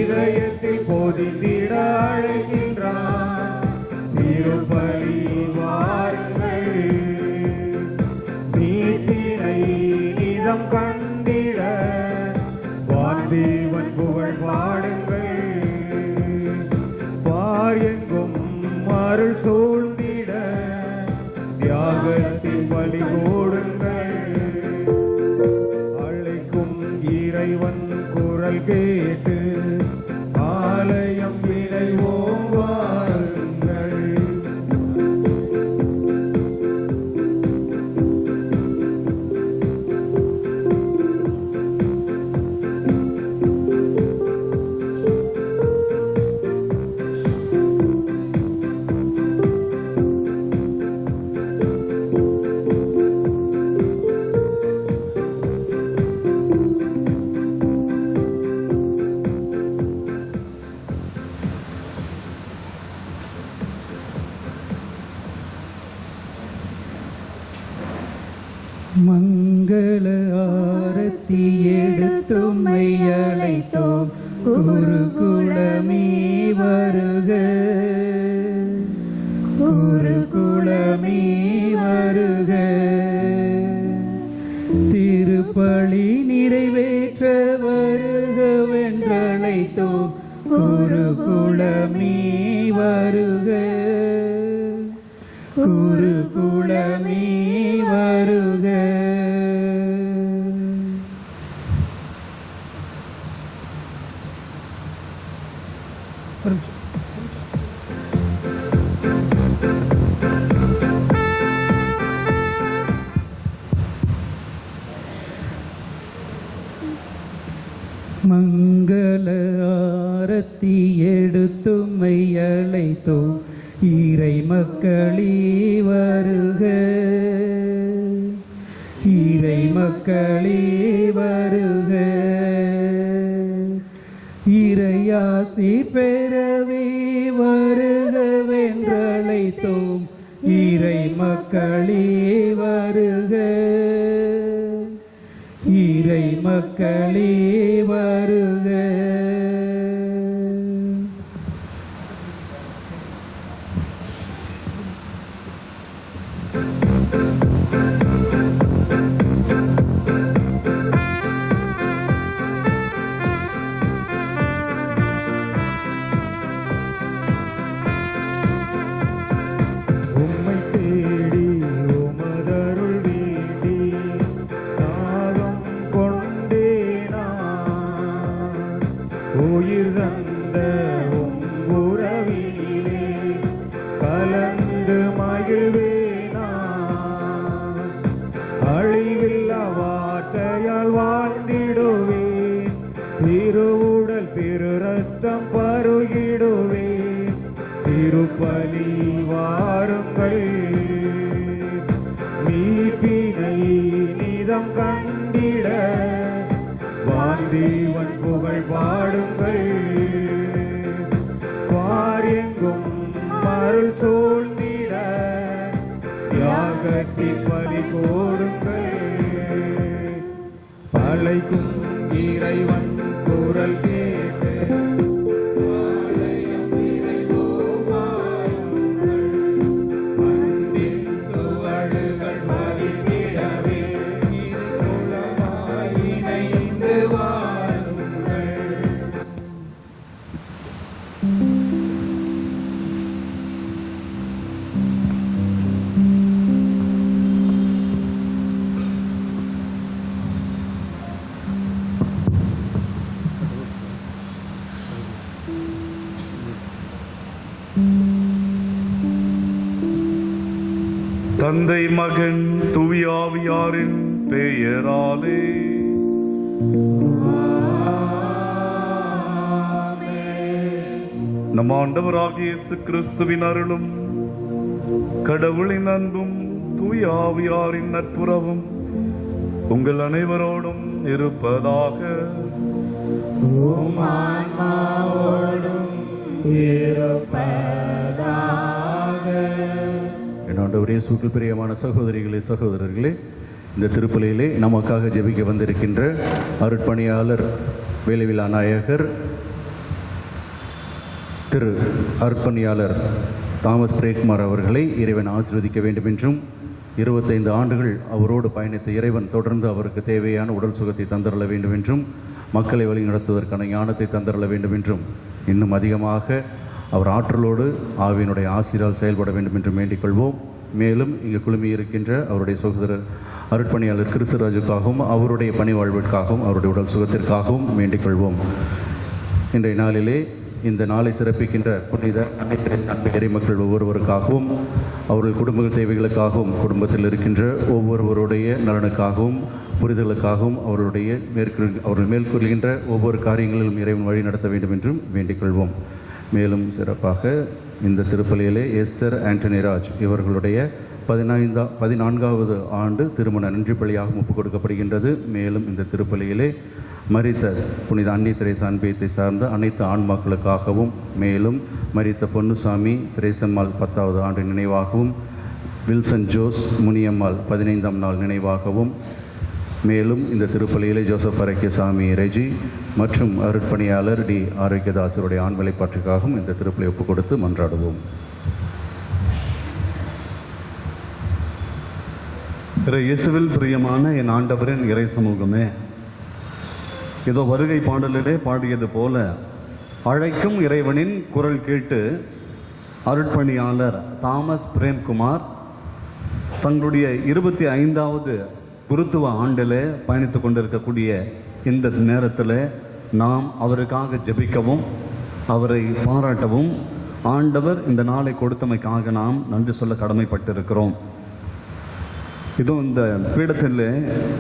இதயத்தில் பொதிந்திட அழைக்கின்றார். திருப்பலி வாருங்கள், நீதினை நிதம் கண்டிட வான்தேவன் புகழ் பாடுங்கள். பார் எங்கும் அருள் சூழ்ந்திட தியாகத்தின் பலி போடுங்கள். அழைக்கும் இறைவன் குரல் கேட்டு ஆலயம் இணைவோம் வாருங்கள். மங்கள ஆரத்தி எடுத்தும்மை அழைத்தோம், குருகுலமே வருக, குருகுலமே வருக. திருப்பலி நிறைவேற்ற வருகவென்றழைத்தோம், குருகுலமே வருக, குருகுலமே வருக. மங்கள ஆரத்தி எடுத்தும்மை அழைத்தோம், இறை மக்களே வருக, இறை மக்களே வருக. இறையாசி பெறவே வருகவென்றழைத்தோம், இறை மக்களே வருக, இறை மக்களே வருக. உம்மை தேடி உமதருள் வேண்டி தாகம் கொண்டே நான். உயிர் தந்த உம் உறவினிலே கலந்து மகிழ்வேனான். அழிவில்லா வார்த்தையால் வாழ்ந்திடுவேன், திருவுடல் திரு ரத்தம் பருகிடுவேன். திருப்பலி வாருங்கள், மீட்பினை நிதம் கண்டிட வான்தேவன் புகழ் பாடுங்கள். பார் எங்கும் அருள் சூழ்ந்திட தியாகத்தின் பலி போடுங்கள். அழைக்கும் இறைவன் குரல் கேட்டு தந்தை மகன் தூய ஆவியாரின் பெயராலே நம் ஆண்டவராகிய இயேசு கிறிஸ்துவின் அருளும் கடவுளின் அன்பும் தூய ஆவியாரின் நட்புறவும் உங்கள் அனைவரோடும் இருப்பதாக. ஆண்டவரே, இயேசுவுக்குள் பிரியமான சகோதரிகளே சகோதரர்களே, இந்த திருப்பலியிலே நமக்காக ஜெபிக்க வந்திருக்கின்ற அருட்பணியாளர் வேலைவிழா நாயகர் திரு அர்ப்பணியாளர் தாமஸ் பிரேம்குமார் அவர்களை இறைவன் ஆசீர்வதிக்க வேண்டும் என்றும் 25 ஆண்டுகள் அவரோடு பயணித்த இறைவன் தொடர்ந்து அவருக்கு தேவையான உடல் சுகத்தை தந்தரல வேண்டும் என்றும் மக்களை வழிநடத்துவதற்கான ஞானத்தை தந்தரல வேண்டும் என்றும் இன்னும் அதிகமாக அவர் ஆற்றலோடு ஆவியினுடைய ஆசிரால் செயல்பட வேண்டும் என்றும் வேண்டிக் கொள்வோம். மேலும் இங்கு குழுமி இருக்கின்ற அவருடைய சகோதரர் அருட்பணியாளர் கிறிஸ்துராஜுக்காகவும் அவருடைய பணி வாழ்விற்காகவும் அவருடைய உடல் சுகத்திற்காகவும் வேண்டிக் கொள்வோம். இன்றைய நாளிலே இந்த நாளை சிறப்பிக்கின்ற புனித அன்னை இறை மக்கள் ஒவ்வொருவருக்காகவும் அவர்கள் குடும்ப தேவைகளுக்காகவும் குடும்பத்தில் இருக்கின்ற ஒவ்வொருவருடைய நலனுக்காகவும் புரிதலுக்காகவும் அவர்கள் மேற்கொள்கின்ற ஒவ்வொரு காரியங்களிலும் இறைவன் வழி நடத்த வேண்டும் என்றும் வேண்டிக் கொள்வோம். மேலும் சிறப்பாக இந்த திருப்பலியிலே எஸ்தர் ஆண்டனிராஜ் இவர்களுடைய 14வது ஆண்டு திருமண நன்றி பலியாக ஒப்புக் கொடுக்கப்படுகின்றது. மேலும் இந்த திருப்பலியிலே மரித்த புனித அன்னை தெரேசா அன்பியத்தை சார்ந்த அனைத்து ஆன்மாக்களுக்காகவும், மேலும் மரித்த பொன்னுசாமி திரேசம்மாள் 10வது ஆண்டு நினைவாகவும், வில்சன் ஜோஸ் முனியம்மாள் 15ஆம் நாள் நினைவாகவும், மேலும் இந்த திருப்பலியிலே ஜோசப் அரக்கியசாமி ரெஜி மற்றும் அருட்பணியாளர் டி ஆரோக்கியதாசருடைய ஆண்வலைப்பாற்றுக்காகவும் இந்த திருப்பலியை ஒப்புக் கொடுத்து மன்றாடுவோம். இயேசுவில் பிரியமான என் ஆண்டவரின் இறை சமூகமே, இதோ வருகை பாடலிலே பாடியது போல அழைக்கும் இறைவனின் குரல் கேட்டு அருட்பணியாளர் தாமஸ் பிரேம்குமார் தங்களுடைய 25வது குருத்துவ ஆண்டில் பயணித்து கொண்டிருக்கக்கூடிய இந்த நேரத்தில் நாம் அவருக்காக ஜெபிக்கவும் அவரை பாராட்டவும் ஆண்டவர் இந்த நாளை கொடுத்தமைக்காக நாம் நன்றி சொல்ல கடமைப்பட்டிருக்கிறோம். இதோ இந்த பீடத்தில்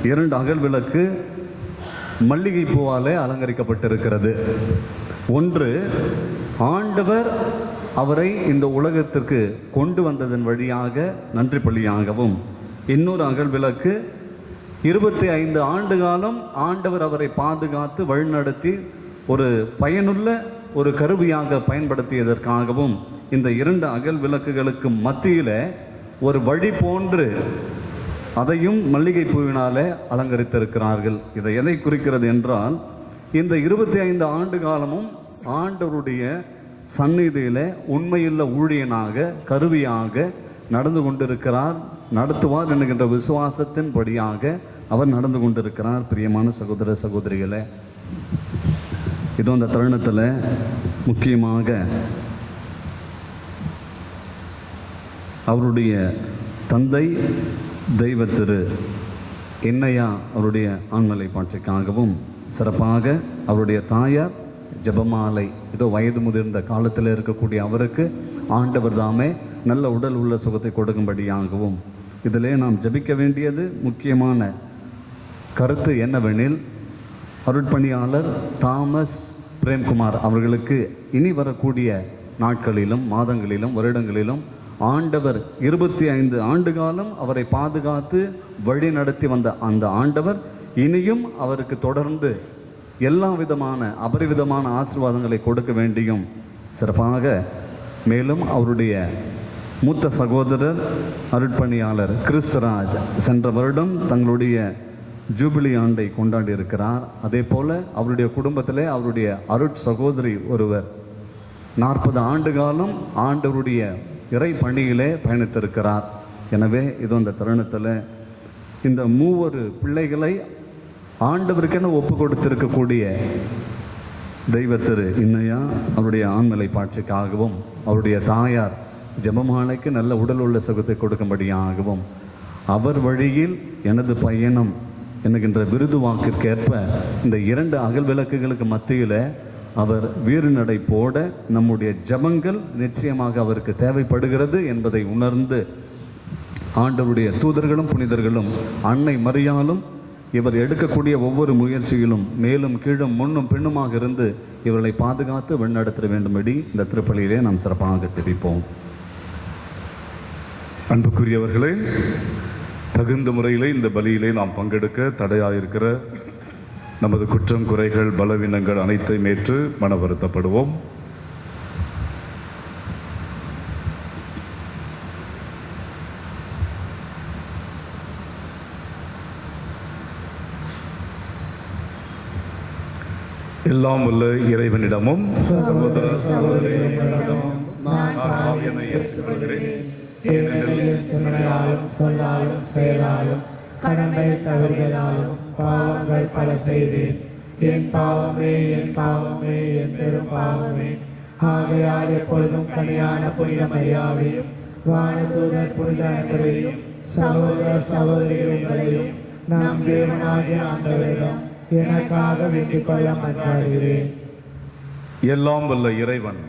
2 அகல் விளக்கு மல்லிகை பூவாலே அலங்கரிக்கப்பட்டிருக்கிறது. ஒன்று ஆண்டவர் அவரை இந்த உலகத்திற்கு கொண்டு வந்ததன் வழியாக நன்றி பலியாகவும், இன்னொரு அகல் விளக்கு 25 ஆண்டு காலம் ஆண்டவர் அவரை பாதுகாத்து வழிநடத்தி ஒரு பயனுள்ள ஒரு கருவியாக பயன்படுத்தியதற்காகவும் இந்த 2 அகல் விளக்குகளுக்கு மத்தியில் ஒரு வழி போன்று அதையும் மல்லிகை பூவினாலே அலங்கரித்திருக்கிறார்கள். இதை எதை குறிக்கிறது என்றால், இந்த 25 ஆண்டு காலமும் ஆண்டவருடைய சந்நிதியில உண்மையுள்ள ஊழியனாக கருவியாக நடந்து கொண்டிருக்கிறார், நடத்துவார் என்கின்ற விசுவாசத்தின்படியாக அவர் நடந்து கொண்டிருக்கிறார். பிரியமான சகோதர சகோதரிகளே, இதோ இந்த தருணத்தில் முக்கியமாக அவருடைய தந்தை தெய்வ திரு என்னையா அவருடைய ஆண்மலை பாட்சிக்காகவும், சிறப்பாக அவருடைய தாயார் ஜெபமாலை இதோ வயது முதிர்ந்த காலத்தில் இருக்கக்கூடிய அவருக்கு ஆண்டவர் தாமே நல்ல உடல் உள்ள சுகத்தை கொடுக்கும்படியாகவும், இதிலே நாம் ஜெபிக்க வேண்டியது முக்கியமான கருத்து என்னவெனில், அருட்பணியாளர் தாமஸ் பிரேம்குமார் அவர்களுக்கு இனி வரக்கூடிய நாட்களிலும் மாதங்களிலும் வருடங்களிலும் ஆண்டவர் 25 ஆண்டு காலம் அவரை பாதுகாத்து வழி நடத்தி வந்த அந்த ஆண்டவர் இனியும் அவருக்கு தொடர்ந்து எல்லா விதமான அபரிவிதமான ஆசீர்வாதங்களை கொடுக்க வேண்டியும், சிறப்பாக மேலும் அவருடைய மூத்த சகோதரர் அருட்பணியாளர் கிறிஸ்துராஜ் சென்ற வருடம் தங்களுடைய ஜூபிலி ஆண்டை கொண்டாடி இருக்கிறார். அதே போல அவருடைய குடும்பத்திலே அவருடைய அருட் சகோதரி ஒருவர் 40 ஆண்டு காலம் ஆண்டவருடைய இறை பணியிலே பயணித்திருக்கிறார். எனவே இதோ இந்த தருணத்தில் இந்த 3 பிள்ளைகளை ஆண்டவருக்கென ஒப்பு கொடுத்திருக்கக்கூடிய தெய்வ திரு இன்னையா அவருடைய ஆண்மலை பாட்சிக்காகவும், அவருடைய தாயார் ஜெபமாலைக்கு நல்ல உடல் உள்ள சுகத்தை கொடுக்கும்படியாகவும், அவர் வழியில் எனது பயணம் என்கின்ற விருது வாக்கிற்கேற்ப இந்த 2 அகல் விளக்குகளுக்கு மத்தியில் அவர் வீறு நடை போட நம்முடைய ஜபங்கள் நிச்சயமாக அவருக்கு தேவைப்படுகிறது என்பதை உணர்ந்து ஆண்டவருடைய தூதர்களும் புனிதர்களும் அன்னை மரியாளும் இவர் எடுக்கக்கூடிய ஒவ்வொரு முயற்சியிலும் மேலும் கீழும் முன்னும் பின்னுமாக இருந்து இவர்களை பாதுகாத்து வழிநடத்த வேண்டும்படி இந்த திருப்பலியிலே நாம் சிறப்பாக தெரிவிப்போம். அன்புக்குரியவர்களே, தகுந்த முறையிலே இந்த பலியிலே நாம் பங்கெடுக்க தடையாயிருக்கிற நமது குற்றம் குறைகள் பலவீனங்கள் அனைத்தையும் ஏற்று மன வருத்தப்படுவோம். எல்லாம் உள்ள இறைவனிடமும் சகோதர சகோதரிகளிடமும் நான் பாவியனை ஏற்றுக்கொள்கிறேன். ஏனெனில் சிந்தனையாலும் சொல்லாலும் செயலாலும் கடமை தவறுகளாலும் பாவங்கள் பல செய்தேன். என் பாவமே என் பாவமே என் பெரும் பாவமே. ஆகையால் எப்பொழுதும் கனியான புனித மரியாவையும் வானதூதர் புனித அனைவரையும் சகோதர சகோதரிகளையும் நம் தேவனாகிய ஆண்டவரிடம் எனக்காக வேண்டிக் கொள்ள மன்றாடுகிறேன். எல்லாம் வல்ல இறைவன்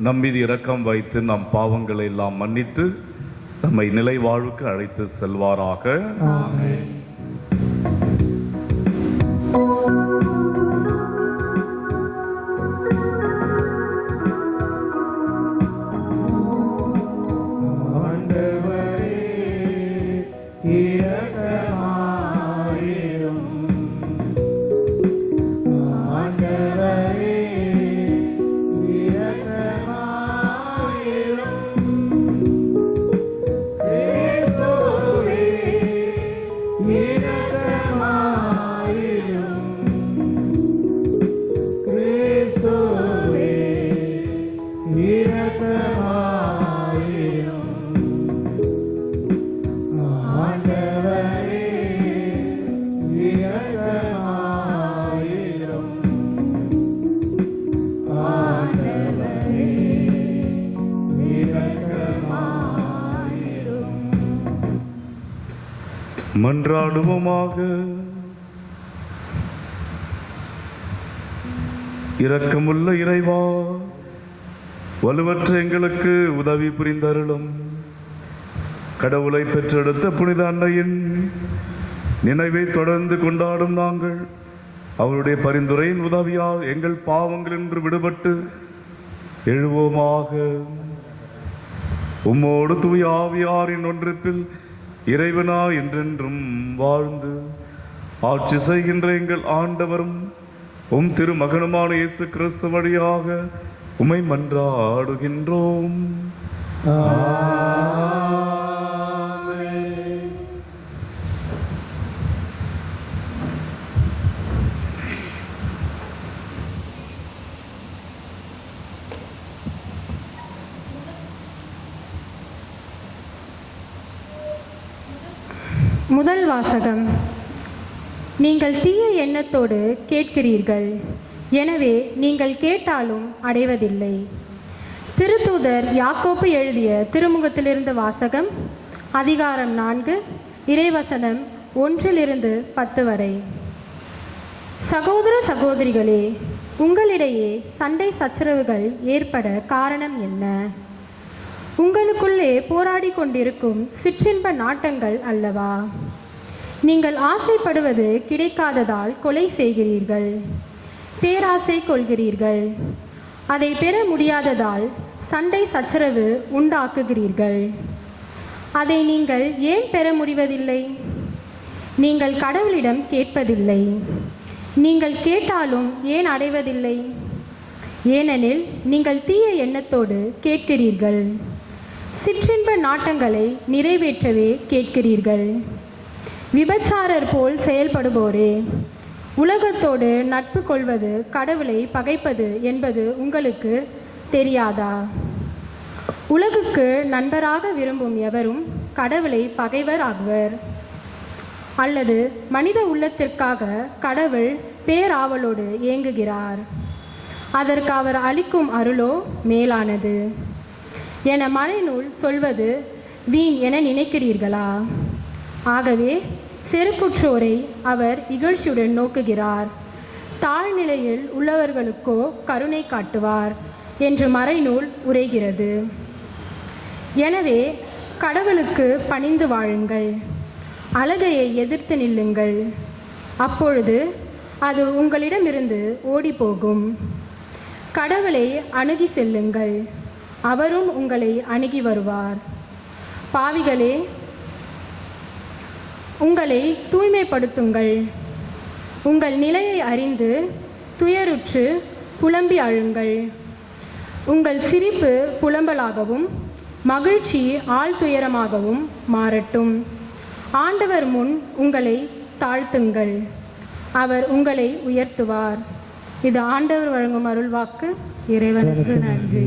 நம் மீது இரக்கம் வைத்து நம் பாவங்களை எல்லாம் மன்னித்து நம்மை நிலை வாழ்வுக்கு அழைத்து செல்வாராக. ஆமென். மன்றாடுவோமாக. இரக்கமுள்ள இறைவா, வலுவற்ற எங்களுக்கு உதவி புரிந்தருளும். கடவுளை பெற்றெடுத்த புனித அன்னையின் நினைவை தொடர்ந்து கொண்டாடும் நாங்கள் அவருடைய பரிந்துரையின் உதவியால் எங்கள் பாவங்களின்று விடுபட்டு எழுவோமாக. உம்மோடு தூய ஆவியாரின் ஒன்றிப்பில் இறைவனா என்றென்றும் வாழ்ந்து ஆட்சி செய்கின்ற எங்கள் ஆண்டவரும் உம் திருமகனுமான இயேசு கிறிஸ்து வழியாக உம்மை மன்றாடுகின்றோம். முதல் வாசகம். நீங்கள் தீய எண்ணத்தோடு கேட்கிறீர்கள், எனவே நீங்கள் கேட்டாலும் அடைவதில்லை. திருத்தூதர் யாக்கோப்பு எழுதிய திருமுகத்திலிருந்து வாசகம். அதிகாரம் 4, இறைவசனம் 1-10 வரை. சகோதர சகோதரிகளே, உங்களிடையே சண்டை சச்சரவுகள் ஏற்பட காரணம் என்ன? உங்களுக்குள்ளே போராடி கொண்டிருக்கும் சிற்றின்ப நாட்டங்கள் அல்லவா? நீங்கள் ஆசைப்படுவது கிடைக்காததால் கொலை செய்கிறீர்கள், பேராசை கொள்கிறீர்கள். அதை பெற முடியாததால் சண்டை சச்சரவு உண்டாக்குகிறீர்கள். அதை நீங்கள் ஏன் பெற முடிவதில்லை? நீங்கள் கடவுளிடம் கேட்பதில்லை. நீங்கள் கேட்டாலும் ஏன் அடைவதில்லை? ஏனெனில் நீங்கள் தீய எண்ணத்தோடு கேட்கிறீர்கள், சிற்றின்ப நாட்டங்களை நிறைவேற்றவே கேட்கிறீர்கள். விபச்சாரர் போல் செயல்படுவோரே, உலகத்தோடு நட்பு கொள்வது கடவுளை பகைப்பது என்பது உங்களுக்கு தெரியாதா? உலகுக்கு நண்பராக விரும்பும் எவரும் கடவுளை பகைவர் ஆகுவர். அல்லது மனித உள்ளத்திற்காக கடவுள் பேராவலோடு ஏங்குகிறார், அதற்கு அவர் அளிக்கும் அருளோ மேலானது என மறைநூல் சொல்வது வீண் என நினைக்கிறீர்களா? ஆகவே செருக்குற்றோரை அவர் இகழ்ச்சியுடன் நோக்குகிறார், தாழ்நிலையில் உள்ளவர்களுக்கோ கருணை காட்டுவார் என்று மறைநூல் உரைகிறது. எனவே கடவுளுக்கு பணிந்து வாழுங்கள், அழகையை எதிர்த்து நில்லுங்கள், அப்பொழுது அது உங்களிடமிருந்து ஓடிப்போகும். கடவுளை அணுகி செல்லுங்கள், அவரும் உங்களை அணுகி வருவார். பாவிகளே, உங்களை தூய்மைப்படுத்துங்கள், உங்கள் நிலையை அறிந்து துயருற்று புலம்பி அழுங்கள். உங்கள் சிரிப்பு புலம்பலாகவும் மகிழ்ச்சி ஆழ்துயரமாகவும் மாறட்டும். ஆண்டவர் முன் உங்களை தாழ்த்துங்கள், அவர் உங்களை உயர்த்துவார் இது ஆண்டவர் வழங்கும் அருள்வாக்கு. இறைவனுக்கு நன்றி.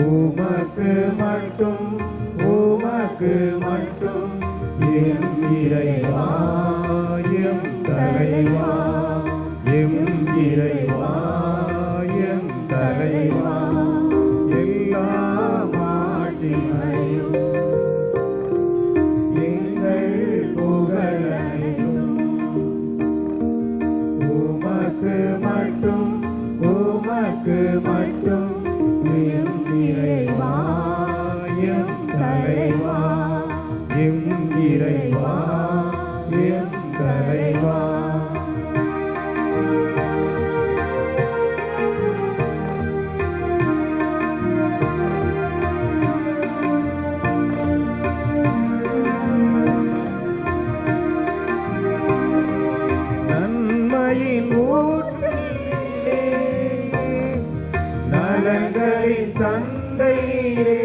உமக்கு மட்டும் உமக்கு மட்டும் எம் இறைவா எம் தலைவா எம் இறைவா எம் தலைவா எல்லா மாட்சிமையும் எங்கள் புகழனையும் உமக்கு மட்டும் உமக்கு மட்டும் எம் இறைவா எம் தலைவா எம் இறைவா எம் தலைவா. நன்மையின் ஊற்றிலே நலங்களின் தந்தையிலே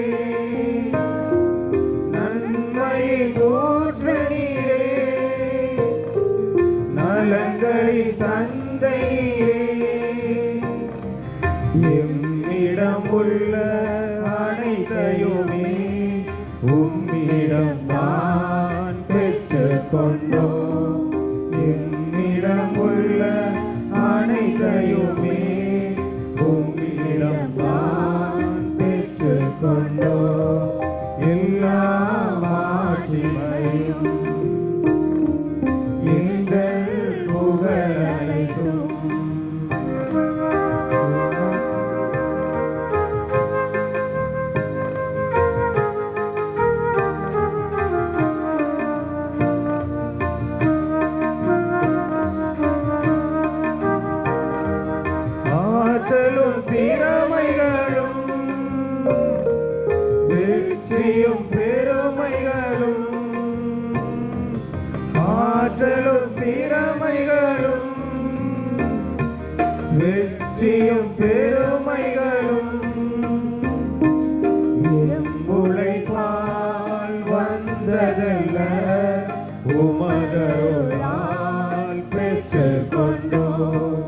நன்மையின் ஊற்றிலே நலங்களின் தந்தையிலே எம்மிடம் உள்ள அனைத்தையுமே உம்மிடம் நான் பெற்றுக் கொண்டோம். எம்மிடம் உள்ள அனைத்தையுமே உம்மிடம் நான் பெற்றுக் கொண்டோம். எல்லா மாட்சிமையும் எங்கள் புகழனைத்தும் ஆற்றலும் திறமைகளும் வெற்றியும் பெருமைகளும் ஆற்றலும் திறமைகளும் வெற்றியும் பெருமைகளும் எம் உழைப்பால் வந்ததல்ல உமதருளால் பெற்றுக் கொண்டோம்.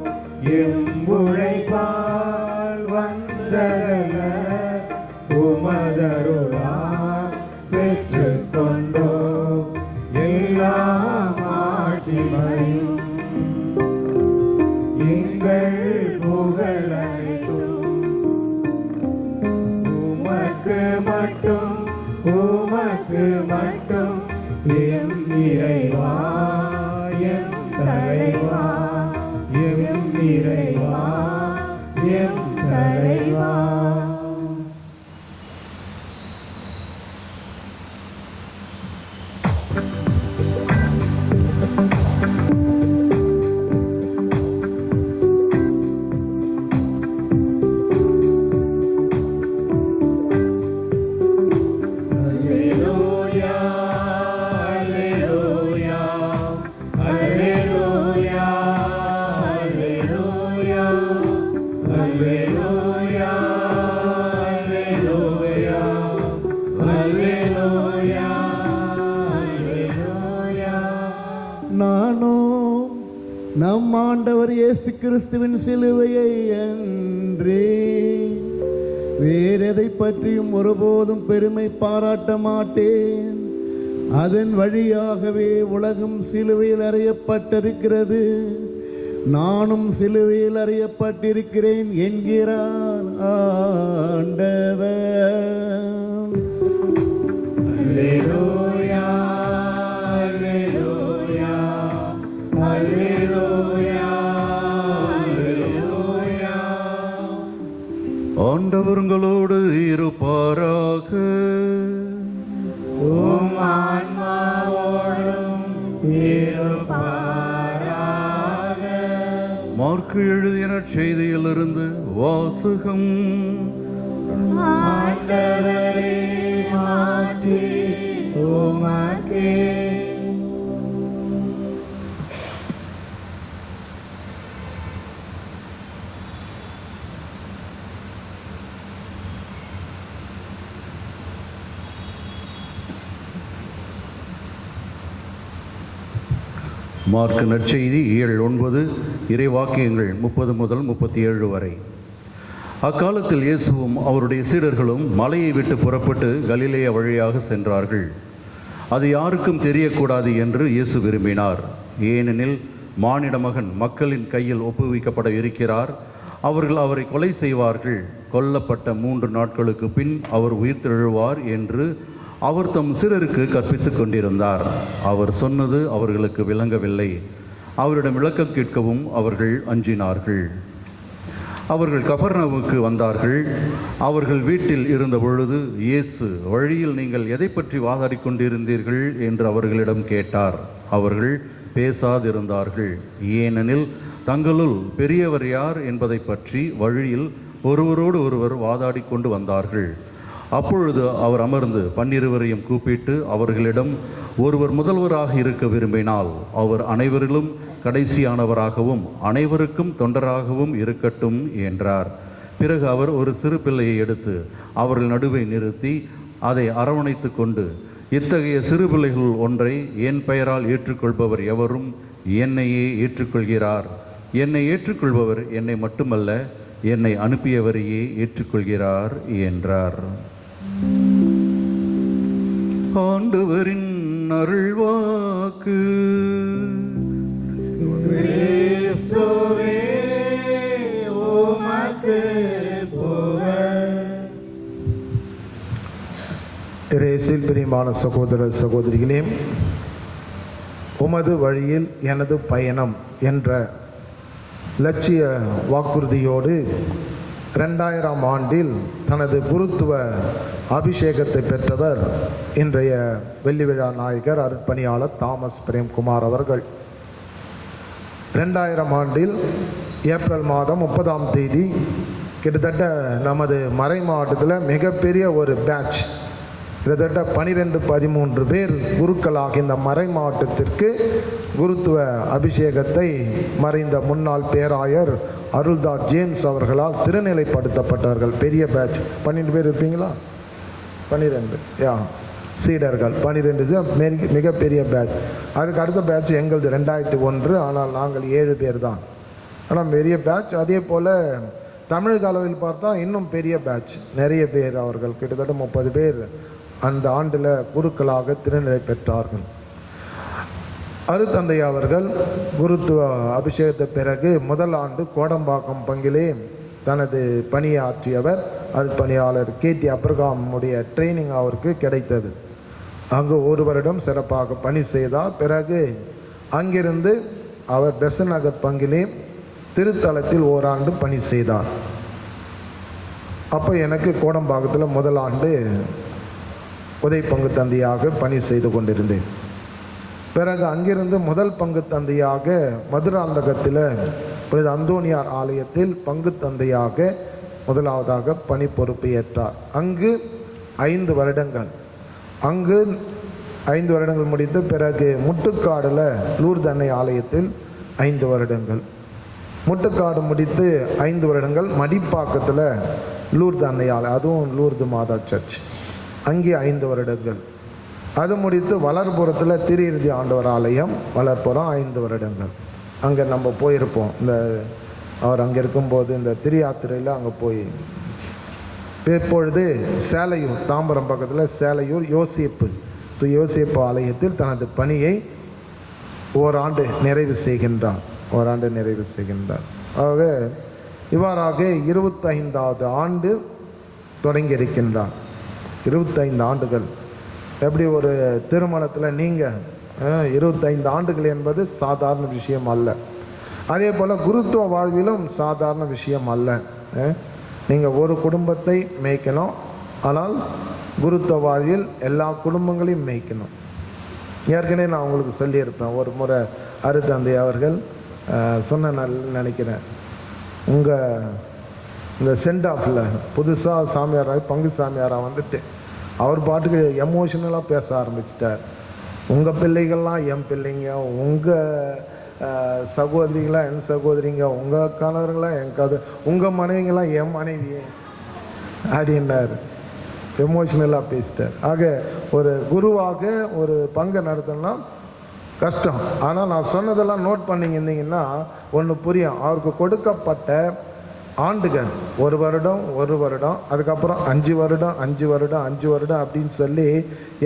எம் உழைப்பால் வந்ததல்ல உமதருளால் பெற்றுக் கொண்டோம். எல்லா மாட்சிமையும் எங்கள் புகழனைத்தும் உமக்கு மட்டும் உமக்கு மட்டும் எம் இறைவா எம் தலைவா எம் இறைவா எம் தலைவா. நானோ நம் ஆண்டவர் இயேசு கிறிஸ்துவின் சிலுவையை அன்றே வேறெதை பற்றியும் ஒருபோதும் பெருமை பாராட்ட மாட்டேன். அதன் வழியாகவே உலகம் சிலுவையில் அறையப்பட்டிருக்கிறது, நானும் சிலுவையில் அறையப்பட்டிருக்கிறேன் என்கிறார் ஆண்டவர். அல்லேலூயா அல்லேலூயா அல்லேலூயா அல்லேலூயா. ஆண்டவர் உங்களோடு இருப்பாராக. உம் ஆன்மாவோடும் இருப்பாராக. மார்க்கு எழுதிய நற்செய்தியிலிருந்து வாசகம். ஆண்டவரே, மாட்சி உமக்கே. மார்க்கு நற்செய்தி 7:9, இறைவாக்கியங்கள் 30 முதல் 37 வரை. அக்காலத்தில் இயேசுவும் அவருடைய சீடர்களும் மலையை விட்டு புறப்பட்டு கலிலேயா வழியாக சென்றார்கள். அது யாருக்கும் தெரியக்கூடாது என்று இயேசு விரும்பினார். ஏனெனில் மானிட மகன் மக்களின் கையில் ஒப்புவிக்கப்பட இருக்கிறார். அவர்கள் அவரை கொலை செய்வார்கள். கொல்லப்பட்ட 3 நாட்களுக்கு பின் அவர் உயிர்த்தெழுவார் என்று அவர் தம் சீடருக்கு கற்பித்துக் கொண்டிருந்தார். அவர் சொன்னது அவர்களுக்கு விளங்கவில்லை. அவரிடம் விளக்கம் கேட்கவும் அவர்கள் அஞ்சினார்கள். அவர்கள் கபர்நவுமுக்கு வந்தார்கள். அவர்கள் வீட்டில் இருந்த பொழுது இயேசு, வழியில் நீங்கள் எதை பற்றி வாதாடி கொண்டிருந்தீர்கள் என்று அவர்களிடம் கேட்டார். அவர்கள் பேசாதிருந்தார்கள். ஏனெனில் தங்களுள் பெரியவர் யார் என்பதை பற்றி வழியில் ஒருவரோடு ஒருவர் வாதாடி கொண்டு வந்தார்கள். அப்பொழுது அவர் அமர்ந்து 12 கூப்பிட்டு அவர்களிடம், ஒருவர் முதல்வராக இருக்க விரும்பினால் அவர் அனைவரிலும் கடைசியானவராகவும் அனைவருக்கும் தொண்டராகவும் இருக்கட்டும் என்றார். பிறகு அவர் ஒரு சிறு பிள்ளையை எடுத்து அவர்கள் நடுவே நிறுத்தி அதை அரவணைத்து கொண்டு, இத்தகைய சிறு பிள்ளைகள் ஒன்றை என் பெயரால் ஏற்றுக்கொள்பவர் எவரும் என்னையே ஏற்றுக்கொள்கிறார். என்னை ஏற்றுக்கொள்பவர் என்னை மட்டுமல்ல, என்னை அனுப்பியவரையே ஏற்றுக்கொள்கிறார் என்றார். ஆண்டவரின் அருள்வாக்கு. கிறிஸ்துவே, உமக்கு புகழ். இயேசுவில் பிரியமான சகோதர சகோதரிகளே, உமது வழியில் எனது பயணம் என்ற லட்சிய வாக்குறுதியோடு 2000ஆம் ஆண்டில் தனது குருத்துவ அபிஷேகத்தை பெற்றவர் இன்றைய வெள்ளி விழா நாயகர் அருட்பணியாளர் தாமஸ் பிரேம்குமார் அவர்கள். 2000ஆம் ஆண்டில் ஏப்ரல் மாதம் 30ஆம் தேதி கிட்டத்தட்ட நமது மறை மாவட்டத்தில் மிகப்பெரிய ஒரு பேட்ச், கிட்டத்தட்ட 12-13 பேர் குருக்களாக இந்த மறை மாவட்டத்திற்கு குருத்துவ அபிஷேகத்தை மறைந்த முன்னாள் பேராயர் அருள்தாஸ் ஜேம்ஸ் அவர்களால் திருநிலைப்படுத்தப்பட்டார்கள். பெரிய பேட்ச், 12 பேர் இருப்பீங்களா? 12 சீடர்கள், 12 மிகப்பெரிய பேட்ச். அதுக்கு அடுத்த பேட்ச் எங்களது 2001, ஆனால் நாங்கள் 7 பேர் தான். ஆனால் பெரிய பேட்ச். அதே போல் தமிழக அளவில் பார்த்தா இன்னும் பெரிய பேட்ச், நிறைய பேர். அவர்கள் கிட்டத்தட்ட 30 பேர் அந்த ஆண்டில் குருக்களாக திருநிலை பெற்றார்கள். அருத்தந்தை அவர்கள் குருத்துவ அபிஷேகத்தை பிறகு முதல் ஆண்டு கோடம்பாக்கம் பங்கிலே தனது பணியாற்றியவர். அருட்பணியாளர் கேடி அப்ரகாமுடைய ட்ரைனிங் அவருக்கு கிடைத்தது. அங்கு 1 வருடம் சிறப்பாக பணி செய்தார். பிறகு அங்கிருந்து அவர் பெசன் நகர் பங்கிலே திருத்தலத்தில் ஓராண்டு பணி செய்தார். அப்போ எனக்கு கோடம்பாக்கத்தில் முதல் ஆண்டு உதவி பங்கு தந்தையாக பணி செய்து கொண்டிருந்தேன். பிறகு அங்கிருந்து முதல் பங்கு தந்தையாக மதுராந்தகத்தில் புனித அந்தோனியார் ஆலயத்தில் பங்கு தந்தையாக முதலாவதாக பணி பொறுப்பு ஏற்றார். அங்கு 5 வருடங்கள், அங்கு 5 வருடங்கள் முடித்து பிறகு முட்டுக்காடில் லூர்து அன்னை ஆலயத்தில் 5 வருடங்கள், முட்டுக்காடு முடித்து 5 வருடங்கள் மடிப்பாக்கத்தில் லூர்து அன்னை ஆலயம், அதுவும் லூர்து மாதா சர்ச், அங்கே 5 வருடங்கள். அது முடித்து வளர்புறத்தில் திரு ஆண்டவர் ஆலயம் வளர்ப்புறம் 5 வருடங்கள். அங்கே நம்ம போயிருப்போம். இந்த அவர் அங்கே இருக்கும்போது இந்த திரு யாத்திரையில் அங்கே போய், இப்பொழுது சேலையூர், தாம்பரம் பக்கத்தில் சேலையூர் யோசிப்பு ஆலயத்தில் தனது பணியை ஓராண்டு நிறைவு செய்கின்றார். ஆக இவ்வாறாக 25வது ஆண்டு தொடங்கி இருக்கின்றார். 25 ஆண்டுகள். எப்படி ஒரு திருமணத்தில் நீங்கள் 25 ஆண்டுகள் என்பது சாதாரண விஷயம் அல்ல. அதே போல் குருத்துவ வாழ்விலும் சாதாரண விஷயம் அல்ல. நீங்கள் ஒரு குடும்பத்தை மேய்க்கணும், ஆனால் குருத்துவ வாழ்வில் எல்லா குடும்பங்களையும் மேய்க்கணும். ஏற்கனவே நான் உங்களுக்கு சொல்லியிருப்பேன். ஒரு முறை அருத்தந்தை அவர்கள் சொன்னேன்னு நினைக்கிறேன். உங்கள் இந்த சென்ட் ஆஃபில் புதுசாக சாமியாராக பங்கு சாமியாராக வந்துட்டு அவர் பாட்டுக்கு எமோஷனலாக பேச ஆரம்பிச்சிட்டார். உங்கள் பிள்ளைகள்லாம் என் பிள்ளைங்க, உங்கள் சகோதரிகளாம் என் சகோதரிங்க, உங்கள் கணவர்களாம் என் உங்கள் மனைவிங்களாம் என் மனைவி அப்படின்னார். எமோஷனலாக பேசிட்டார். ஆக ஒரு குருவாக ஒரு பங்கை நடத்தணும்னா கஷ்டம். ஆனால் நான் சொன்னதெல்லாம் நோட் பண்ணிங்கன்னா ஒன்று புரியும். அவருக்கு கொடுக்கப்பட்ட ஆண்டுகள் 1 வருடம் 1 வருடம், அதுக்கப்புறம் 5 வருடம் 5 வருடம் 5 வருடம் அப்படின்னு சொல்லி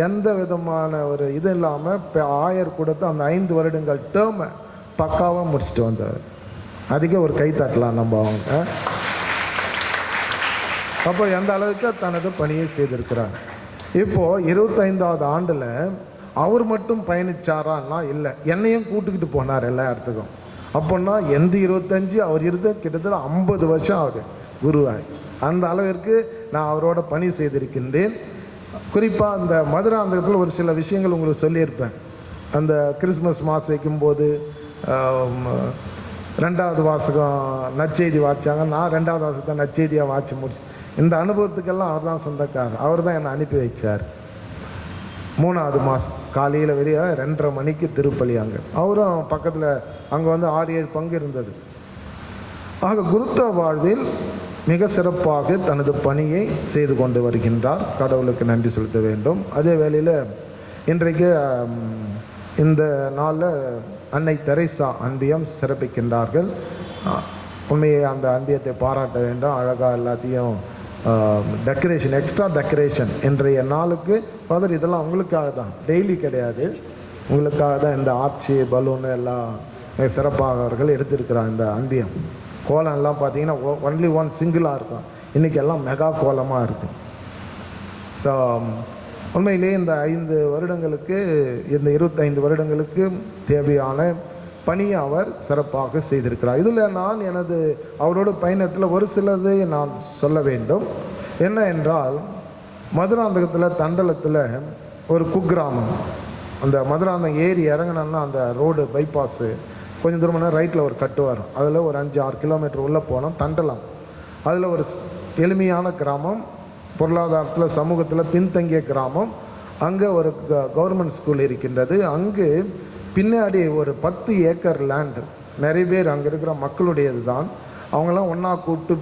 எந்த விதமான ஒரு இது இல்லாமல் இப்போ ஆயர் கொடுத்து அந்த 5 வருடங்கள் டேர்மை பக்காவாக முடிச்சுட்டு வந்தார். அதுக்கே ஒரு கை தட்டலாம் நம்ம அவங்க. அப்போ எந்த அளவுக்கு தனது பணியை செய்திருக்கிறார். இப்போது 25வது ஆண்டில் அவர் மட்டும் பயணிச்சாரான்னா இல்லை, என்னையும் கூட்டுக்கிட்டு போனார் எல்லா இடத்துக்கும். அப்போன்னா எந்த 25 அவர் இருந்த கிட்டத்தட்ட 50 வருஷம் ஆகுது குருவாய். அந்த அளவிற்கு நான் அவரோட பணி செய்திருக்கின்றேன். குறிப்பாக அந்த மதுராந்தகத்தில் ஒரு சில விஷயங்கள் உங்களுக்கு சொல்லியிருப்பேன். அந்த கிறிஸ்மஸ் மாதம் வைக்கும்போது 2வது வாசகம் நற்செய்தி வாய்ச்சாங்க. நான் 2வது வாசகத்தை நற்செய்தியாக வாய்ச்சி முடிச்சு. இந்த அனுபவத்துக்கெல்லாம் அவர் தான் சொந்தக்காரர். அவர் தான் என்னை அனுப்பி வைச்சார். 3வது மாதம் காலையில் வெளியே 2:30 மணிக்கு திருப்பலி. அங்கே அவரும் பக்கத்தில் அங்கே வந்து 6-7 பங்கு இருந்தது. ஆக குருத்துவ வாழ்வில் மிக சிறப்பாக தனது பணியை செய்து கொண்டு வருகின்றார். கடவுளுக்கு நன்றி செலுத்த வேண்டும். அதே வேளையில் இன்றைக்கு இந்த நாளில் அன்னை தெரேசா அன்பியம் சிறப்பிக்கின்றார்கள். உண்மையை அந்த அன்பியத்தை பாராட்ட வேண்டும். அழகாக எல்லாத்தையும் டெக்கரேஷன், எக்ஸ்ட்ரா டெக்கரேஷன் இன்றைய நாளுக்கு ஃபாதர் இதெல்லாம் உங்களுக்காக தான், டெய்லி கிடையாது, உங்களுக்காக தான் இந்த ஆர்ச்சி பலூனு எல்லாம் சிறப்பாக அவர்கள் எடுத்திருக்கிறாங்க. இந்த அன்பியம் கோலம் எல்லாம் பார்த்தீங்கன்னா ஒன்லி ஒன் சிங்கிளாக இருக்கும். இன்றைக்கி எல்லாம் மெகா கோலமாக இருக்கும். ஸோ உண்மையிலே இந்த 5 வருடங்களுக்கு, இந்த 25 வருடங்களுக்கு தேவையான பணியை அவர் சிறப்பாக செய்திருக்கிறார். இதில் நான் எனது அவரோட பயணத்தில் ஒரு சிலதை நான் சொல்ல வேண்டும். என்ன என்றால், மதுராந்தகத்தில் தண்டலத்தில் ஒரு குக்கிராமம், அந்த மதுராந்தகம் ஏறி இறங்கினோன்னா அந்த ரோடு பைபாஸு கொஞ்சம் தூரம்னா ரைட்டில் ஒரு கட்டு வரும். அதில் ஒரு 5-6 கிலோமீட்டர் உள்ளே போனோம். தண்டலம் அதில் ஒரு எளிமையான கிராமம், பொருளாதாரத்தில் சமூகத்தில் பின்தங்கிய கிராமம். அங்கே ஒரு கவர்மெண்ட் ஸ்கூல் இருக்கின்றது. அங்கு பின்னாடி ஒரு 10 ஏக்கர் லேண்டு, நிறைய பேர் அங்கே இருக்கிற மக்களுடையது தான். அவங்களாம் ஒன்றா கூப்பிட்டு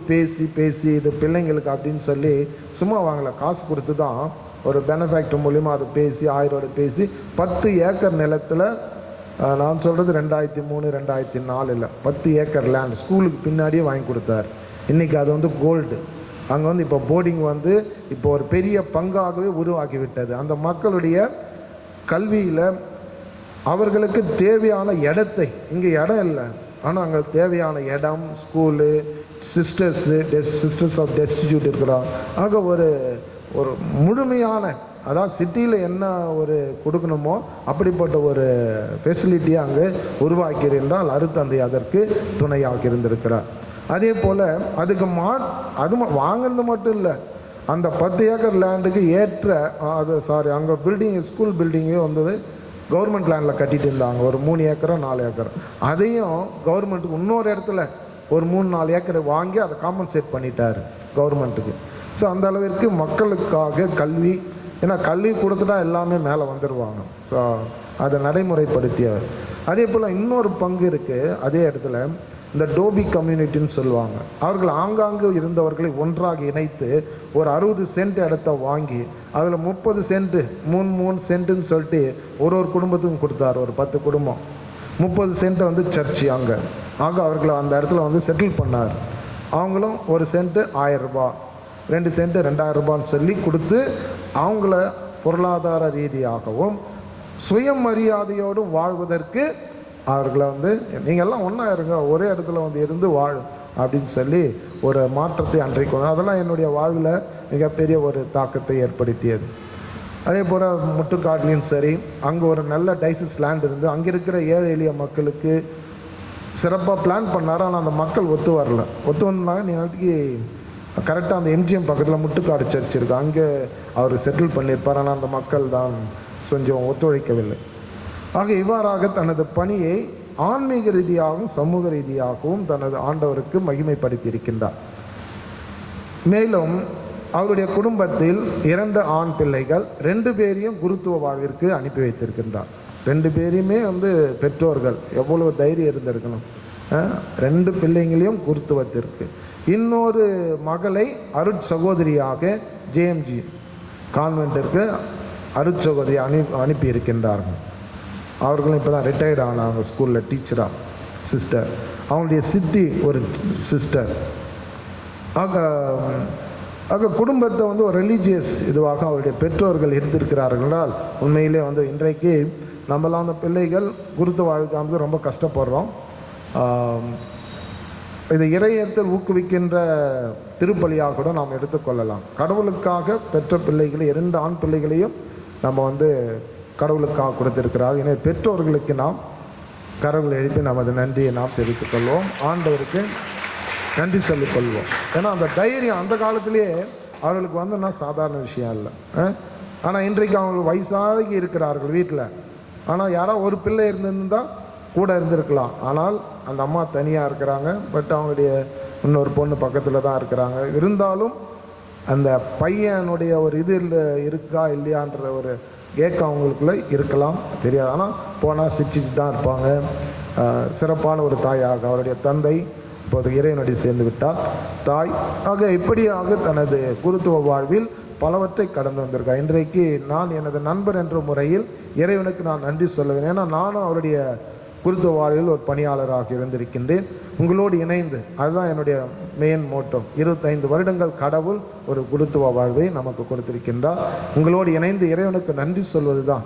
பேசி இது பிள்ளைங்களுக்கு அப்படின்னு சொல்லி சும்மா வாங்கலை, காசு கொடுத்து தான் ஒரு பெனிஃபேக்டர் மூலிமா அதை பேசி ஆயரோடு பேசி 10 ஏக்கர் நிலத்தில், நான் சொல்கிறது 2003 2004 இல்லை, 10 ஏக்கர் லேண்ட் ஸ்கூலுக்கு பின்னாடியே வாங்கி கொடுத்தார். இன்றைக்கி அது வந்து கோல்டு. அங்கே வந்து இப்போ போர்டிங் வந்து இப்போ ஒரு பெரிய பங்காகவே உருவாக்கி விட்டது. அந்த மக்களுடைய கல்வியில் அவர்களுக்கு தேவையான இடத்தை, இங்கே இடம் இல்லை, ஆனால் அங்கே தேவையான இடம், ஸ்கூலு, சிஸ்டர்ஸ் ஆஃப் டெஸ்டிடியூட் இருக்கிறோம். ஆக ஒரு முழுமையான, அதாவது சிட்டியில் என்ன ஒரு கொடுக்கணுமோ அப்படிப்பட்ட ஒரு ஃபெசிலிட்டியை அங்கே உருவாக்கியிருந்தால் அருத்தந்தை அதற்கு துணையாக இருந்திருக்கிறார். அதே போல் அதுக்கு அது வாங்கினது மட்டும் இல்லை, அந்த 10 ஏக்கர் லேண்டுக்கு ஏற்ற அங்கே பில்டிங், ஸ்கூல் பில்டிங்கே வந்தது கவர்மெண்ட் லேண்டில் கட்டிட்டு இருந்தாங்க. ஒரு 3 ஏக்கரோ 4 ஏக்கர். அதையும் கவர்மெண்ட்டுக்கு இன்னொரு இடத்துல ஒரு 3-4 ஏக்கரை வாங்கி அதை காம்பன்சேட் பண்ணிட்டார் கவர்மெண்ட்டுக்கு. ஸோ அந்த அளவிற்கு மக்களுக்காக கல்வி, ஏன்னா கல்வி கொடுத்துட்டா எல்லாமே மேலே வந்துடுவாங்க. ஸோ அதை நடைமுறைப்படுத்தியவர். அதே போல் இன்னொரு பங்கு இருக்குது அதே இடத்துல, இந்த டோபி கம்யூனிட்டின்னு சொல்லுவாங்க. அவர்கள் ஆங்காங்கு இருந்தவர்களை ஒன்றாக இணைத்து ஒரு 60 சென்ட் இடத்த வாங்கி அதில் 30 சென்ட்டு 3 சென்ட்டுன்னு சொல்லிட்டு ஒரு குடும்பத்துக்கும் கொடுத்தார். ஒரு 10 குடும்பம் 30 சென்ட்டை வந்து சர்ச்சு அங்கே. ஆக அவர்களை அந்த இடத்துல வந்து செட்டில் பண்ணார். அவங்களும் 1 சென்ட்டு 1000 ரூபாய், 2 சென்ட்டு 2000 ரூபான்னு சொல்லி கொடுத்து அவங்கள பொருளாதார ரீதியாகவும் சுயமரியாதையோடும் வாழ்வதற்கு அவர்களை வந்து நீங்கள்லாம் ஒன்றா இருங்க, ஒரே இடத்துல வந்து இருந்து வாழும் அப்படின்னு சொல்லி ஒரு மாற்றத்தை அன்றைக்கு, அதெல்லாம் என்னுடைய வாழ்வில் மிகப்பெரிய ஒரு தாக்கத்தை ஏற்படுத்தியது. அதே போல் முட்டுக்காட்லையும் சரி, அங்கே ஒரு நல்ல டைசஸ் லேண்ட் இருந்து அங்கே இருக்கிற ஏழை எளிய மக்களுக்கு சிறப்பாக பிளான் பண்ணார். ஆனால் அந்த மக்கள் ஒத்து வந்தாங்க. நேரத்துக்கு கரெக்டாக அந்த எம்ஜிஎம் பக்கத்தில் முட்டுக்காடு சர்ச் இருக்குது, அங்கே அவர் செட்டில் பண்ணியிருப்பார். ஆனால் அந்த மக்கள் தான் கொஞ்சம் ஒத்துழைக்கவில்லை. ஆக இவ்வாறாக தனது பணியை ஆன்மீக ரீதியாகவும் சமூக ரீதியாகவும் தனது ஆண்டவருக்கு மகிமைப்படுத்தி இருக்கின்றார். மேலும் அவருடைய குடும்பத்தில் 2 ஆண் பிள்ளைகள், 2 பேரையும் குருத்துவ வாழ்விற்கு அனுப்பி வைத்திருக்கின்றார். 2 பேரையுமே பெற்றோர்கள் எவ்வளவு தைரியம் இருந்திருக்கணும். 2 பிள்ளைங்களையும் குருத்துவத்திற்கு. இன்னொரு மகளை அருட்சகோதரியாக ஜேஎம்ஜி கான்வென்ட்டிற்கு அருட்சகோதரி அனுப்பி இருக்கின்றார்கள். அவர்களும் இப்போ தான் ரிட்டையர்ட் ஆனாங்க ஸ்கூலில் டீச்சராக, சிஸ்டர். அவங்களுடைய சித்தி ஒரு சிஸ்டர். ஆக குடும்பத்தை ஒரு ரிலீஜியஸ் இதுவாக அவருடைய பெற்றோர்கள் எடுத்திருக்கிறார்களால் உண்மையிலே இன்றைக்கு நம்மளாம் அந்த பிள்ளைகள் குருத்து வாழ்க்காமல் ரொம்ப கஷ்டப்படுறோம். இது இறையத்தில் ஊக்குவிக்கின்ற திருப்பலியாக கூட நாம் எடுத்துக்கொள்ளலாம். கடவுளுக்காக பெற்ற பிள்ளைகளை 2 ஆண் பிள்ளைகளையும் நம்ம கடவுளுக்காக கொடுத்திருக்கிறார். எனவே பெற்றோர்களுக்கு நாம் கரங்களை எழுப்பி நமது நன்றியை நாம் தெரிவித்துக் கொள்வோம். ஆண்டவருக்கு நன்றி சொல்லிக் கொள்வோம். ஏன்னா அந்த தைரியம் அந்த காலத்திலேயே அவர்களுக்கு சாதாரண விஷயம் இல்லை. ஆனால் இன்றைக்கு அவங்க வயசாகி இருக்கிறார்கள் வீட்டில். ஆனால் யாராவது ஒரு பிள்ளை இருந்திருந்தால் கூட இருந்திருக்கலாம். ஆனால் அந்த அம்மா தனியாக இருக்கிறாங்க. பட் அவங்களுடைய இன்னொரு பொண்ணு பக்கத்தில் தான் இருக்கிறாங்க. இருந்தாலும் அந்த பையனுடைய ஒரு இது இருக்கா இல்லையான்ற ஒரு ஏக்கம் அவங்களுக்குள்ள இருக்கலாம், தெரியாது. ஆனால் போனால் சிரிச்சுட்டு தான் இருப்பாங்க. சிறப்பான ஒரு தாயாக அவருடைய தந்தை இப்போது இறைவனடி சேர்ந்து விட்டார். தாய் இப்படியாக தனது குருத்துவ வாழ்வில் பலவற்றை கடந்து வந்திருக்கார். இன்றைக்கு நான் எனது நண்பர் என்ற முறையில் இறைவனுக்கு நான் நன்றி சொல்லுவேன். ஏன்னா நானும் அவருடைய குருத்துவ வாழ்வில் ஒரு பணியாளராக இருந்திருக்கின்றேன். உங்களோடு இணைந்து, அதுதான் என்னுடைய மெயின் மோட்டோ. 25 வருடங்கள் கடவுள் ஒரு குருத்துவ வாழ்வை நமக்கு கொடுத்திருக்கின்றார். உங்களோடு இணைந்து இறைவனுக்கு நன்றி சொல்வது தான்,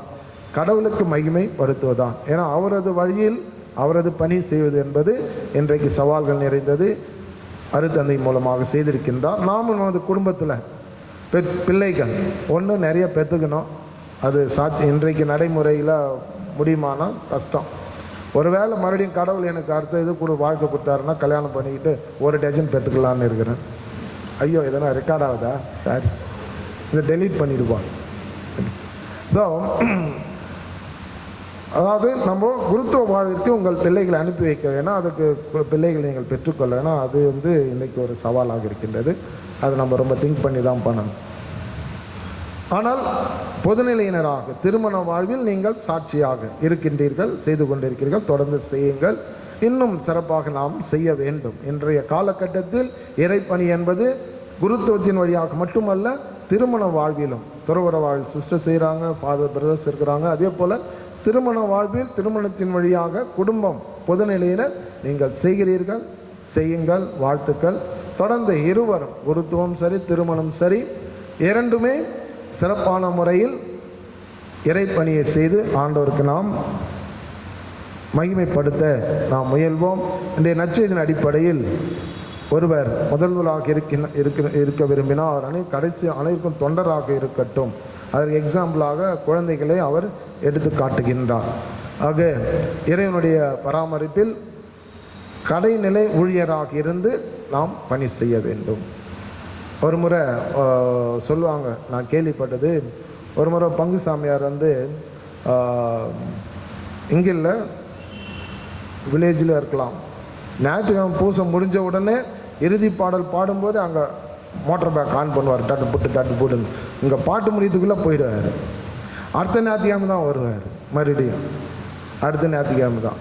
கடவுளுக்கு மகிமை படுத்துவதுதான். ஏன்னா அவரது வழியில் அவரது பணி செய்வது என்பது இன்றைக்கு சவால்கள் நிறைந்தது. அருத்தந்தை மூலமாக செய்திருக்கின்றார். நாமும் நமது குடும்பத்தில் பிள்ளைகள் நிறைய பெற்றுக்கணும். அது இன்றைக்கு நடைமுறையில் முடியுமானா கஷ்டம். ஒருவேளை மறுபடியும் கடவுள் எனக்கு அடுத்த இது கூட வாழ்க்கை கொடுத்தாருன்னா கல்யாணம் பண்ணிக்கிட்டு 1 டஜன் பெற்றுக்கலான்னு இருக்கிறேன். ஐயோ இதெல்லாம் ரெக்கார்ட் ஆகுதா? சாரி, இதை டெலீட் பண்ணிடுவாங்க. அதாவது நம்ம குருத்துவ வாழ்விற்கு உங்கள் பிள்ளைகளை அனுப்பி வைக்க வேணாம், அதுக்கு பிள்ளைகளை நீங்கள் பெற்றுக்கொள்ள வேணாம். அது இன்றைக்கு ஒரு சவாலாக இருக்கின்றது. அது நம்ம ரொம்ப திங்க் பண்ணி தான் பண்ணணும். ஆனால் பொதுநிலையினராக திருமண வாழ்வில் நீங்கள் சாட்சியாக இருக்கின்றீர்கள், செய்து கொண்டிருக்கிறீர்கள். தொடர்ந்து செய்யுங்கள். இன்னும் சிறப்பாக நாம் செய்ய வேண்டும். இன்றைய காலகட்டத்தில் இறைப்பணி என்பது குருத்துவத்தின் வழியாக மட்டுமல்ல, திருமண வாழ்விலும் துறவற வாழ்வில் சிஸ்டர் செய்கிறாங்க, ஃபாதர் பிரதர்ஸ் இருக்கிறாங்க. அதே போல் திருமண வாழ்வில் திருமணத்தின் வழியாக குடும்பம் பொதுநிலையினர் நீங்கள் செய்கிறீர்கள். செய்யுங்கள். வாழ்த்துக்கள். தொடர்ந்து இருவரும் குருத்துவம் சரி திருமணம் சரி இரண்டுமே சிறப்பான முறையில் இறைப்பணியை செய்து ஆண்டவருக்கு நாம் மகிமைப்படுத்த நாம் முயல்வோம். இன்றைய நற்செய்தியின் அடிப்படையில் ஒருவர் முதல்வராக இருக்க விரும்பினால் அவர் கடைசி அனைவருக்கும் தொண்டராக இருக்கட்டும். அதற்கு எக்ஸாம்பிளாக குழந்தைகளை அவர் எடுத்து காட்டுகின்றார். ஆக இறைவனுடைய பராமரிப்பில் கடைநிலை ஊழியராக இருந்து நாம் பணி செய்ய வேண்டும். ஒரு முறை சொல்லுவாங்க, நான் கேள்விப்பட்டது, ஒரு முறை பங்கு சாமியார் இங்கே இல்லை வில்லேஜில் இருக்கலாம், ஞாயிற்றுக்கிழமை பூசை முடிஞ்ச உடனே இறுதி பாடல் பாடும்போது அங்கே மோட்டர் பேக் ஆன் பண்ணுவார். தட்டு போட்டுன்னு இங்கே பாட்டு முடியத்துக்குள்ளே போயிடுவார். அடுத்த ஞாயிற்றுக்கிழமை தான் வருவார். மறுபடியும் அடுத்த ஞாயிற்றுக்கிழமை தான்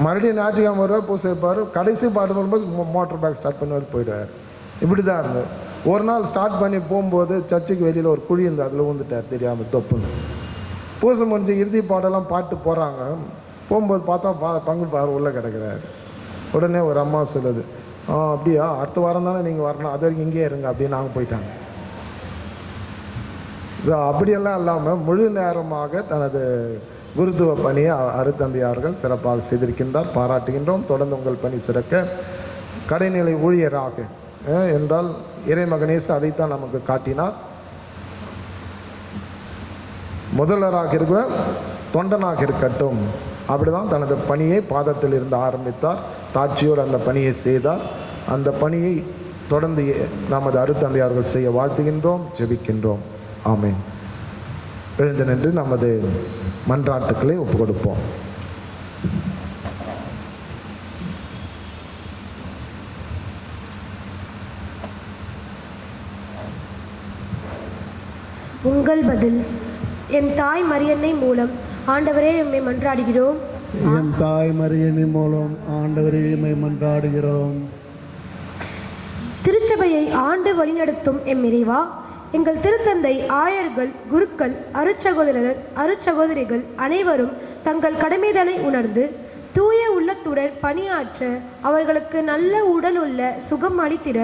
மறுபடியும் ஞாயிற்றுக்கிழமை வருவார், பூசை வைப்பார். கடைசி பாட்டு வரும்போது மோட்டர் பேக் ஸ்டார்ட் பண்ணுவார், போயிடுவார். இப்படி தான் இருந்தது. ஒரு நாள் ஸ்டார்ட் பண்ணி போகும்போது சர்ச்சுக்கு வெளியில் ஒரு குழி இருந்து அதில் விழுந்துட்டார் தெரியாமல் தொப்புன்னு. பூசை முடிஞ்சு இறுதி பாடெல்லாம் பாட்டு போகிறாங்க. போகும்போது பார்த்தா பங்கு பார் உள்ளே கிடக்கிறாரு. உடனே ஒரு அம்மா சொல்லுது, அப்படியா, அடுத்த வாரம் தானே நீங்கள் வரணும், அது வரைக்கும் இங்கேயே இருங்க அப்படின்னு நாங்கள் போயிட்டாங்க. அப்படியெல்லாம் இல்லாமல் முழு நேரமாக தனது குருத்துவ பணியை அருத்தந்தையார்கள் சிறப்பாக செய்திருக்கின்றார். பாராட்டுகின்றோம். தொடர்ந்து உங்கள் பணி சிறக்க. கடைநிலை ஊழியராக என்றால் இறைமகனேசு அதைத்தான் நமக்கு காட்டினார். முதல்வராக இருக்கிற தொண்டனாக இருக்கட்டும். அப்படிதான் தனது பணியை பாதத்தில் இருந்து ஆரம்பித்தார். தாட்சியோடு அந்த பணியை செய்தார். அந்த பணியை தொடர்ந்து நமது அருத்தந்தையார்கள் செய்ய வாழ்த்துகின்றோம், ஜெபிக்கின்றோம். ஆமென். எழுந்து நின்று நமது மன்றாட்டுக்களை ஒப்புக் கொடுப்போம். உங்கள் பதில். என் தாய் மரியன்னை மூலம் ஆண்டவரே எம்மை மன்றாடுகிறோம். எம் தாய் மரியனின் மூலம் ஆண்டவரே எம்மை மன்றாடுகிறோம். திருச்சபையை ஆண்டு வழிநடத்தும் எம் இறைவா, எங்கள் திருத்தந்தை, ஆயர்கள், குருக்கள், அருட்சகோதரிகள் அனைவரும் தங்கள் கடமைதலை உணர்ந்து தூய உள்ளத்துடன் பணியாற்ற அவர்களுக்கு நல்ல உடல் உள்ள சுகம் அளித்திட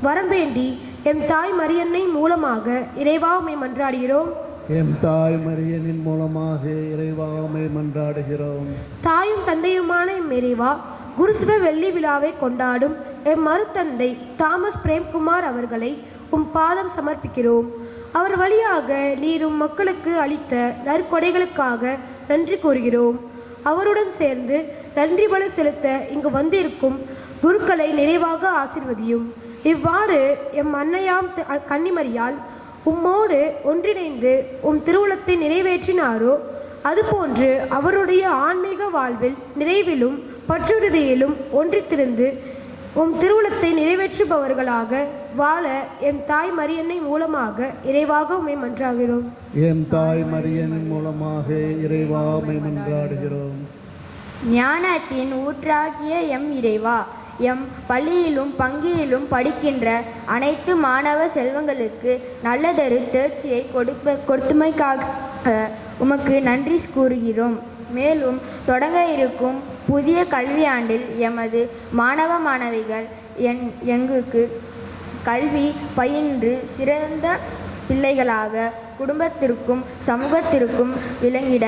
வரம் வேண்டி எம் தாய் மரியன்னை மூலமாக இறைவா உம்மை மன்றாடுகிறோம். எம் தாய் மரியனின் மூலமாக இறைவா உம்மை மன்றாடுகிறோம். தாயும் தந்தையுமான எம் இறைவா, குருத்துவ வெள்ளி விழாவை கொண்டாடும் எம் மருத்தந்தை தாமஸ் பிரேம்குமார் அவர்களை உம் பாதம் சமர்ப்பிக்கிறோம். அவர் வழியாக நீரும் மக்களுக்கு அளித்த நற்கொடைகளுக்காக நன்றி கூறுகிறோம். அவருடன் சேர்ந்து நன்றி பல செலுத்த இங்கு வந்திருக்கும் குருக்களை நிறைவாக ஆசீர்வதியும். இவ்வாறு எம் அன்னையாம் கன்னிமரியால் உம்மோடு ஒன்றிணைந்து உம் திருவுளத்தை நிறைவேற்றினாரோ அதுபோன்று அவருடைய ஆன்மீக வாழ்வில் நிறைவிலும் பற்றுறுதியிலும் ஒன்றித்திருந்து உம் திருவுளத்தை நிறைவேற்றுபவர்களாக வாழ எம் தாய் மரியன்னை மூலமாக இறைவாக உம்மை மன்றாடுகிறோம். எம் தாய் மரியனின் மூலமாக இறைவா உம்மை மன்றாடுகிறோம். ஞானத்தின் ஊற்றாகிய எம் இறைவா, எம் பள்ளியிலும் பங்கியிலும் படிக்கின்ற அனைத்து மாணவ செல்வங்களுக்கு நல்லதொரு தேர்ச்சியை கொடுத்துமைக்காக உமக்கு நன்றி கூறுகிறோம். மேலும் தொடங்க இருக்கும் புதிய கல்வியாண்டில் எமது மாணவ மாணவிகள் எங்களுக்கு கல்வி பயின்று சிறந்த பிள்ளைகளாக குடும்பத்திற்கும் சமூகத்திற்கும் விளங்கிட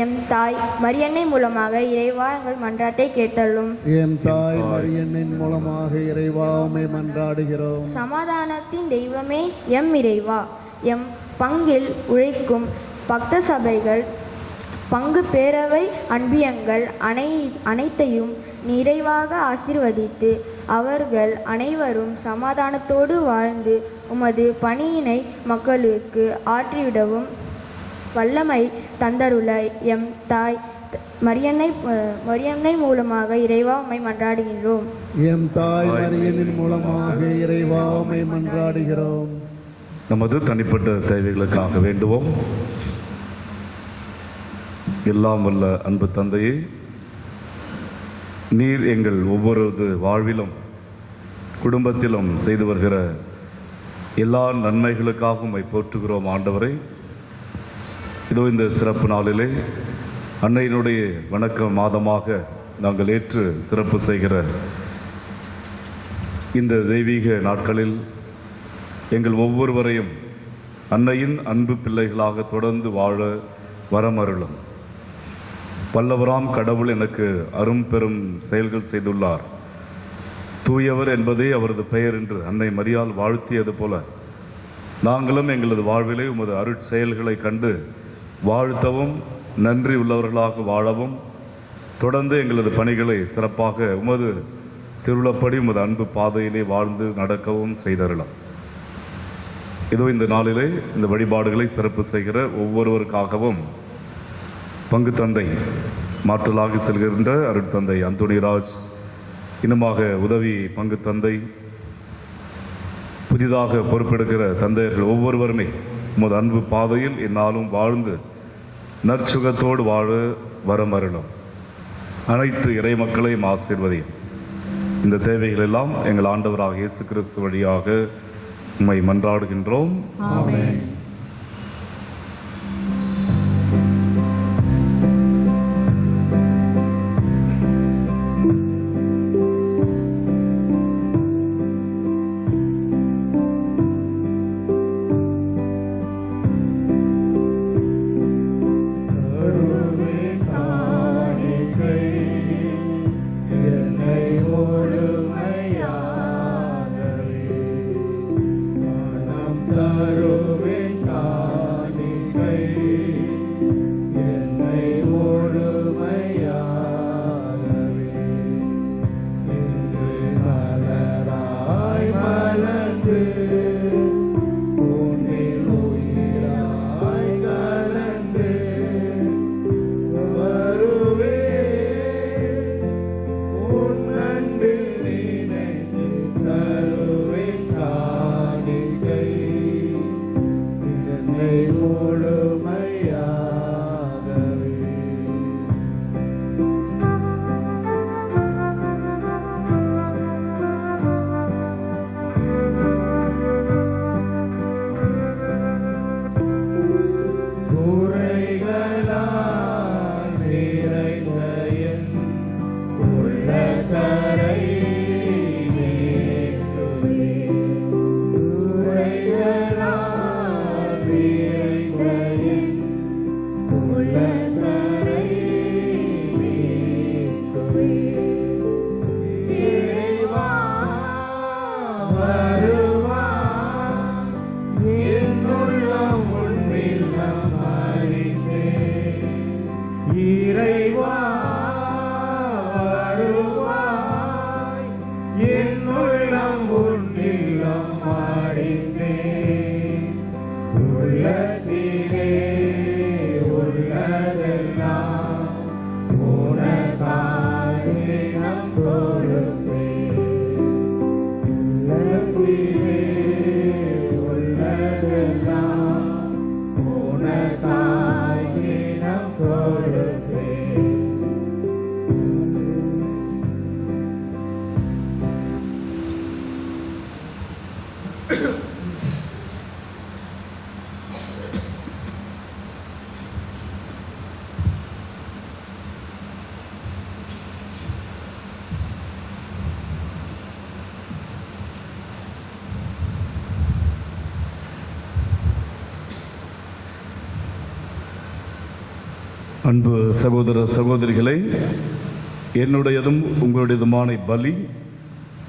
எம் தாய் மரியன்னை மூலமாக இறைவா எங்கள் மன்றாட்டை கேட்டள்ளும். எம் தாய் மரியன்னின் மூலமாக இறைவா உம்மை மன்றாடுகிறோம். சமாதானத்தின் தெய்வமே எம் இறைவா, எம் பங்கில் உழைக்கும் பக்த சபைகள், பங்கு பேரவை அன்பியங்கள் அனைத்தையும் நிறைவாக ஆசீர்வதித்து அவர்கள் அனைவரும் சமாதானத்தோடு வாழ்ந்து உமது பணியினை மக்களுக்கு ஆற்றிவிடவும் வல்லமை தந்தருள எம் தாய் மரியன்னை மூலமாக இறைவா உம்மை மன்றாடுகின்றோம். எம் தாய் மரியனின் மூலமாக இறைவா உம்மை மன்றாடுகிறோம். நமது தனிப்பட்ட தேவைகளுக்காக வேண்டுவோம். எல்லாம் வல்ல அன்பு தந்தையே, நீர் எங்கள் ஒவ்வொரு வாழ்விலும் குடும்பத்திலும் செய்து வருகிற எல்லா நன்மைகளுக்காகவும் உம்மை போற்றுகிறோம். ஆண்டவரை, இதோ இந்த சிறப்பு நாளிலே அன்னையினுடைய வணக்க மாதமாக நாங்கள் ஏற்று சிறப்பு செய்கிற இந்த தெய்வீக நாட்களில் எங்கள் ஒவ்வொருவரையும் அன்னையின் அன்பு பிள்ளைகளாக தொடர்ந்து வாழ வரமருளும். வல்லவராம் கடவுள் எனக்கு அரும் பெரும் செயல்கள் செய்துள்ளார், தூயவர் என்பதே அவரது பெயர் என்று அன்னை மரியாள் வாழ்த்தியது போல நாங்களும் எங்களது வாழ்விலே உமது அருட்செயல்களை கண்டு வாழ்த்தவும் நன்றி உள்ளவர்களாக வாழவும் தொடர்ந்து எங்களது பணிகளை சிறப்பாக உமது திருவுளப்படி உமது அன்பு பாதையிலே வாழ்ந்து நடக்கவும் செய்தருளம். இதோ இந்த நாளிலே இந்த வழிபாடுகளை சிறப்பு செய்கிற ஒவ்வொருவருக்காகவும் பங்கு தந்தை மாற்றலாகி செல்கின்ற அருட்தந்தை அந்தோணிராஜ், இன்னுமாக உதவி பங்கு தந்தை, புதிதாக பொறுப்பெடுக்கிற தந்தையர்கள் ஒவ்வொருவருமே உமது அன்பு பாதையில் என்னாலும் வாழ்ந்து நற்சுகத்தோடு வாழ வரமருளும். அனைத்து இறை மக்களையும் ஆசீர்வதியும். இந்த தேவைகள் எல்லாம் எங்கள் ஆண்டவராக இயேசு கிறிஸ்து வழியாக உம்மை மன்றாடுகின்றோம். ஆமென். Amen. அன்பு சகோதர சகோதரிகளை, என்னுடையதும் உங்களுடையதுமான பலி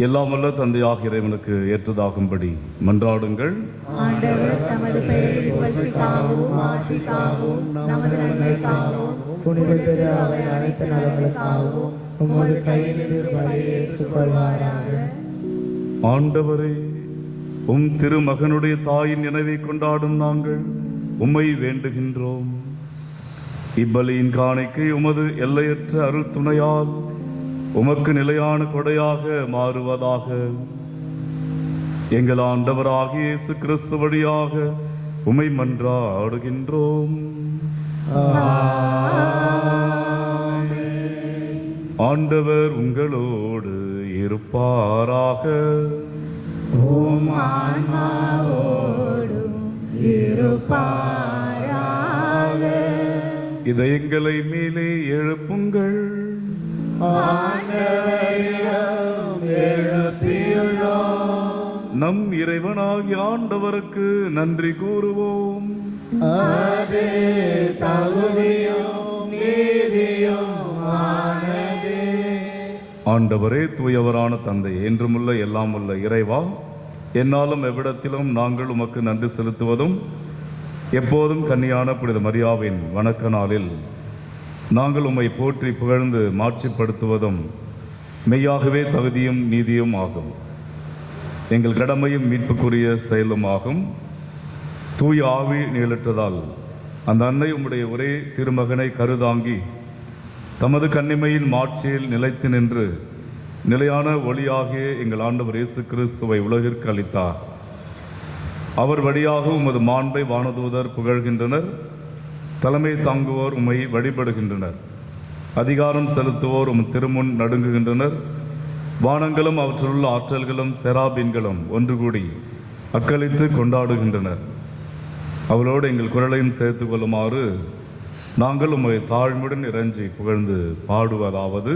எல்லாம் வல்ல தந்தையாக இறைவனுக்கு ஏற்றதாகும்படி மன்றாடுங்கள். ஆண்டவர் தமது பெயரின் புகழ்ச்சிக்காகவும் ஆட்சிக்காகவும் நமது நன்மைக்காகவும் புனித திரு அவை அனைத்து நலங்களுக்காகவும் உமது கையிலிருந்து பலியை ஏற்றுக்கொள்வாராக. ஆண்டவரே, உம் திருமகனுடைய தாயின் நினைவை கொண்டாடும் நாங்கள் உம்மை வேண்டுகின்றோம். இப்பலியின் காணிக்கை உமது எல்லையற்ற அருள் துணையால் உமக்கு நிலையான கொடையாக மாறுவதாக. எங்கள் ஆண்டவராகிய இயேசு கிறிஸ்து வழியாக உம்மை மன்றாடுகின்றோம். ஆண்டவர் உங்களோடு இருப்பாராக. இதயங்களை மேலே எழுப்புங்கள். நம் இறைவனாகிய ஆண்டவருக்கு நன்றி கூறுவோம். ஆண்டவரே, தூயவரான தந்தை, என்றுமுள்ள எல்லாம் உள்ள இறைவா, என்னாலும் எவ்விடத்திலும் நாங்கள் உமக்கு நன்றி செலுத்துவதும் எப்போதும் கன்னியான புனித மரியாவின் வணக்க நாளில் நாங்கள் உம்மை போற்றி புகழ்ந்து மாட்சிப்படுத்துவதும் மெய்யாகவே தகுதியும் நீதியும் ஆகும். எங்கள் கடமையும் மீட்புக்குரிய செயலும் ஆகும். தூய ஆவி நிழற்றதால் அந்த அன்னை உம்முடைய ஒரே திருமகனை கருதாங்கி தமது கன்னிமையின் மாட்சியில் நிலைத்து நின்று நிலையான ஒளியாகிய எங்கள் ஆண்டவர் இயேசு கிறிஸ்துவை உலகிற்கு அளித்தார். அவர் வழியாக உமது மாண்பை வானதூதர் புகழ்கின்றனர். தலைமை தாங்குவோர் உம்மை வழிபடுகின்றனர். அதிகாரம் செலுத்துவோர் உம் திருமுன் நடுங்குகின்றனர். வானங்களும் அவற்றிலுள்ள ஆற்றல்களும் செராபீன்களும் ஒன்று கூடி அக்களித்து கொண்டாடுகின்றனர். அவளோடு எங்கள் குரலையும் சேர்த்து கொள்ளுமாறு நாங்கள் உம்மை தாழ்மையுடன் இறைஞ்சி புகழ்ந்து பாடுவதாவது: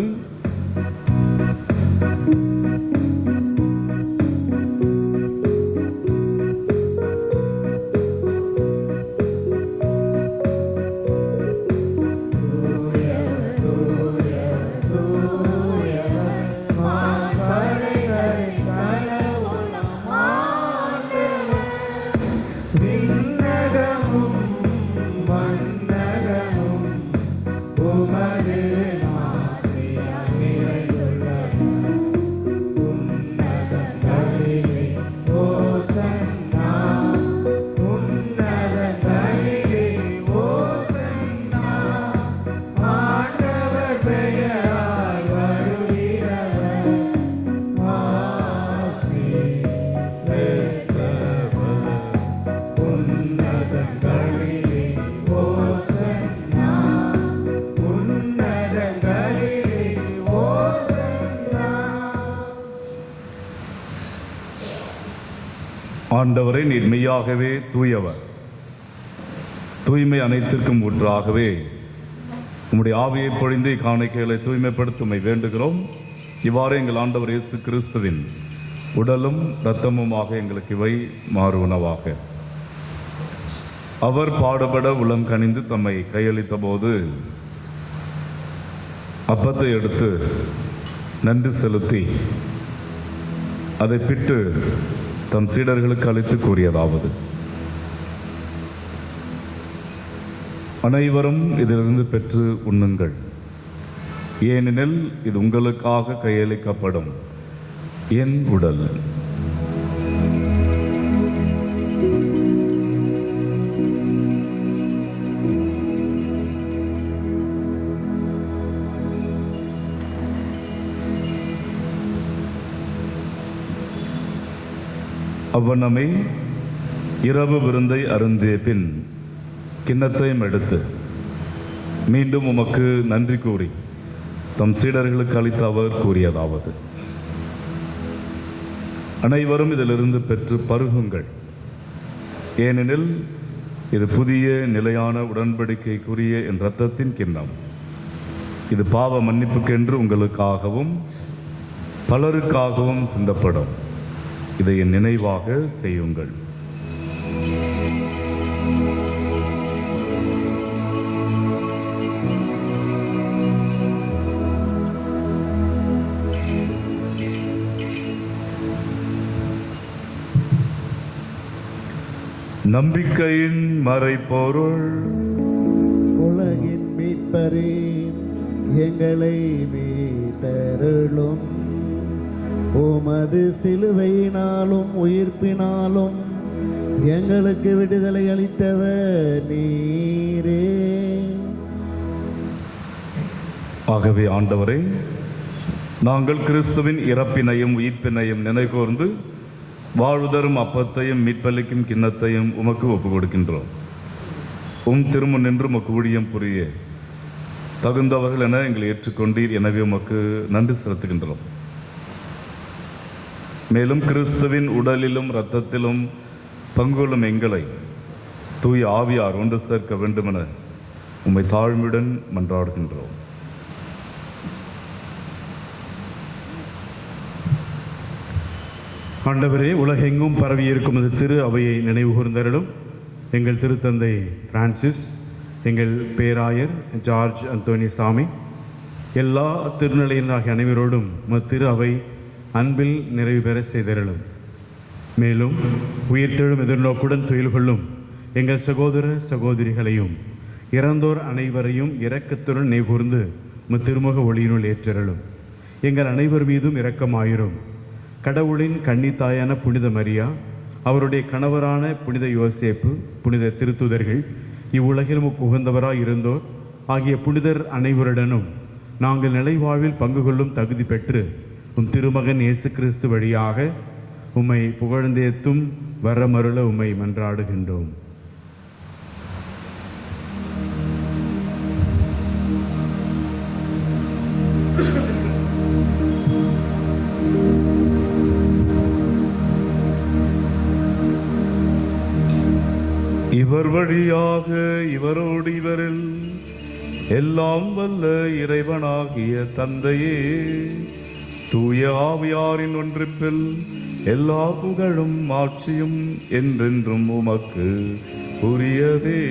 ஆண்டவரை, நீர் மெய்யாகவே தூயவர். தூய்மை அனைத்திற்கும் ஊற்றாகவே உம்முடைய ஆவியை பொழிந்து காணிக்கைகளை தூய்மைப்படுத்துமை வேண்டுகிறோம். இவ்வாறு எங்கள் ஆண்டவர் இயேசு கிறிஸ்துவின் உடலும் இரத்தமுமாக எங்களுக்கு இவை மாறுவனவாக. அவர் பாடுபட உளம் கனிந்து தம்மை கையளித்த போது அப்பத்தை எடுத்து நன்றி செலுத்தி அதை பிட்டு தம் சீடர்களுக்கு அளித்து கூறியதாவது: அனைவரும் இதிலிருந்து பெற்று உண்ணுங்கள். ஏனெனில் இது உங்களுக்காக கையளிக்கப்படும் என் உடல். அவ்வண்ணமே இரவு விருந்தை அருந்திய பின் கிண்ணத்தையும் எடுத்து மீண்டும் உமக்கு நன்றி கூறி தம் சீடர்களுக்கு அளித்த அவர் கூறியதாவது: அனைவரும் இதிலிருந்து பெற்று பருகுங்கள். ஏனெனில் இது புதிய நிலையான உடன்படிக்கைக்குரிய என் இரத்தத்தின் கிண்ணம். இது பாவ மன்னிப்புக்கென்று உங்களுக்காகவும் பலருக்காகவும் சிந்தப்படும். இதை என் நினைவாக செய்யுங்கள். நம்பிக்கையின் மறைபொருள். உலகின் மீட்பரே, எங்களை மீட்டருளும். உமது சிலுவையினாலும் உயிர்ப்பினாலும் எங்களுக்கு விடுதலை அளித்தவர் நீரே. ஆகவே ஆண்டவரே, நாங்கள் கிறிஸ்துவின் இறப்பினையும் உயிர்ப்பினையும் நினைகூர்ந்து வாழ்வுதரும் அப்பத்தையும் மீட்பளிக்கும் கிண்ணத்தையும் உமக்கு ஒப்புக் கொடுக்கின்றோம். திருமுன் நின்று உமக்கு ஊழியம் புரிய தகுந்தவர்கள் என எங்களை ஏற்றுக்கொண்டீர். எனவே உமக்கு நன்றி செலுத்துகின்றோம். மேலும் கிறிஸ்துவின் உடலிலும் இரத்தத்திலும் பங்குள்ளும் எங்களை தூய ஆவியார் ஒன்று சேர்க்க வேண்டுமென உம்மை தாழ்மையுடன் மன்றாடுகின்றோம். ஆண்டவரே, உலகெங்கும் பரவி இருக்கும் இந்த திரு அவையை நினைவு கூர்ந்தருளும். எங்கள் திருத்தந்தை பிரான்சிஸ், எங்கள் பேராயர் ஜார்ஜ் அந்தோனி சாமி, எல்லா திருநிலையினராகிய அனைவரோடும் திரு அவை அன்பில் நிறைவு பெற செய்தருளும். மேலும் உயிர்த்தெழும் எதிர்நோக்குடன் துயில் கொள்ளும் எங்கள் சகோதர சகோதரிகளையும் இறந்தோர் அனைவரையும் இரக்கத்துடன் நினைவுகூர்ந்து திருமுக ஒளியினுள் ஏற்றருளும். எங்கள் அனைவர் மீதும் இரக்கமாயிரும். கடவுளின் கன்னித்தாயான புனித மரியா, அவருடைய கணவரான புனித யோசேப்பு, புனித திருத்துதர்கள், இவ்வுலகில் உகந்தவராய் இருந்தோர் ஆகிய புனிதர் அனைவருடனும் நாங்கள் நிலைவாழ்வில் பங்கு கொள்ளும் தகுதி பெற்று திருமகன் இயேசு கிறிஸ்து வழியாக உம்மை புகழ்ந்தேத்தும் வரமருள உம்மை மன்றாடுகின்றோம். இவர் வழியாக இவரோடு இவரில் எல்லாம் வல்ல இறைவனாகிய தந்தையே, தூய ஆவியாரின் ஒன்றிப்பில் எல்லா புகழும் ஆட்சியும் என்றென்றும் உமக்கு உரியதே.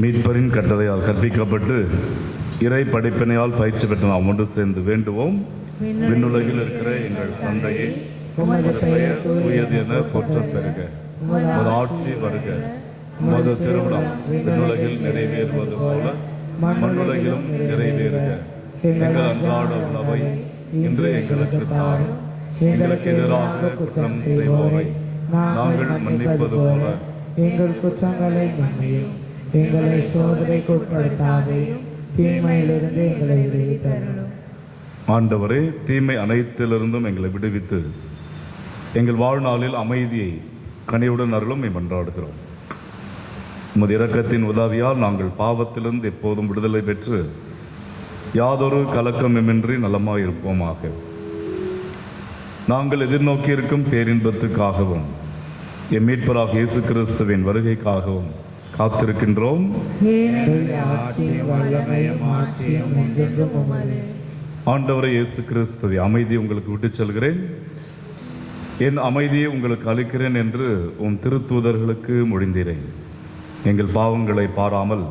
மீட்பரின் கட்டளையால் கற்பிக்கப்பட்டு இறை படிப்பினையால் பயிற்சி பெற்ற நாம் ஒன்று சேர்ந்து வேண்டுவோம். விண்ணுலகில் இருக்கிற எங்கள் தந்தையே, உமது பெயர் தூயது என போற்றப் பெறுக. உமது ஆட்சி வருக. உமது திருவிழம் விண்ணுலகில் நிறைவேறுவது போல மண்ணுலகிலும் நிறைவேறுக. எங்கள் அன்றாட உணவை இன்று எங்களுக்கு தாரும். எங்களுக்கு எதிராக குற்றம் செய்வோரை நாங்கள் மன்னிப்பது போல எங்கள் குற்றங்களை மன்னியும். எங்களை சோதனைக்கு உட்படுத்தாதையும் தீமையிலிருந்து எங்களை விடுவித்தருளும். ஆண்டவரே, தீமை அனைத்திலிருந்தும் எங்களை விடுவித்து எங்கள் வாழ்நாளில் அமைதியை கனிவுடன் அருளும் மன்றாடுகிறோம். உமது இரக்கத்தின் உதவியால் நாங்கள் பாவத்திலிருந்து எப்போதும் விடுதலை பெற்று யாதொரு கலக்கமின்றி நலமாயிருப்போமாக. நாங்கள் எதிர்நோக்கி இருக்கும் பேரின்பத்துக்காகவும் எம் மீட்பராக இயேசு கிறிஸ்துவின் வருகைக்காகவும் காத்திருக்கின்றோம். ஆண்டவரை இயேசு கிறிஸ்துவை அமைதியை உங்களுக்கு விட்டுச் செல்கிறேன், என் அமைதியை உங்களுக்கு அளிக்கிறேன் என்று உம் திருத்தூதர்களுக்கு மொழிந்தீரேன். எங்கள் பாவங்களை பாராமல்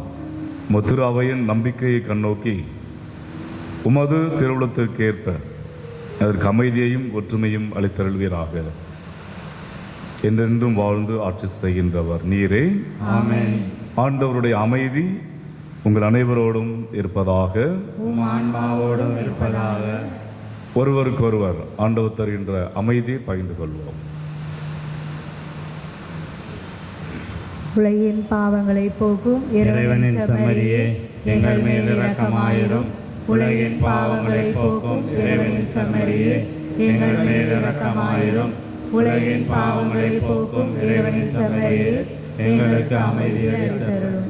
திரு அவையின் நம்பிக்கையை கண்ணோக்கி உமது திருவுளத்திற்கு ஏற்ப அதற்கு அமைதியையும் ஒற்றுமையும் அளித்தருள்வீராக. என்றென்றும் வாழ்ந்து ஆட்சி செய்கின்றவர் நீரே. ஆமென். ஆண்டவருடைய அமைதி உங்கள் அனைவரோடும் இருப்பதாக. ஆன்மாவோடும் இருப்பதாக. ஒருவருக்கொருவர் ஆண்டவர் தருகின்ற அமைதியை பகிர்ந்து கொள்வோம். உலகின் பாவங்களை போக்கும் இறைவனின் செம்மறியே, எங்கள் மேல் இரக்கமாயிரும். உலகின் பாவங்களை போக்கும் இறைவனின் செம்மறியே, எங்கள் மேல் இரக்கமாயிரும். உலகின் பாவங்களை போக்கும் இறைவனின் செம்மறியே, எங்களுக்கு அமைதியை அளித்தருளும்.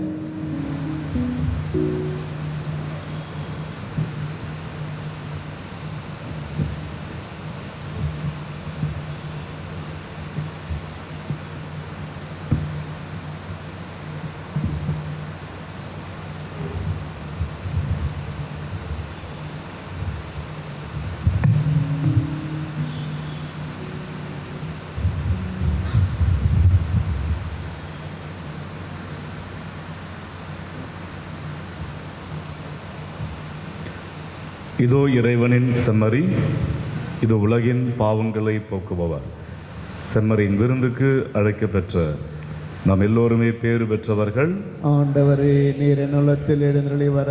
இதோ இறைவனின் செம்மறி, இது உலகின் பாவங்களை போக்குபவர். செம்மறியின் விருந்துக்கு அழைக்கப்பெற்ற நாம் எல்லோருமே பேறு பெற்றவர்கள். ஆண்டவரே, நீர் என் உள்ளத்தில் எழுந்தருளி வர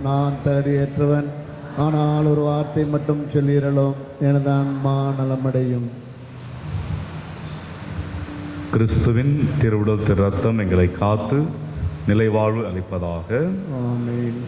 நான் தகுதியற்றவன். ஆனால் ஒரு வார்த்தை மட்டும் சொல்லீரலும், எனது ஆன்மா நலமடையும். கிறிஸ்துவின் திருவுடல் திரு ரத்தம் எங்களை காத்து நிலைவாழ்வு அளிப்பதாக. ஆமென்.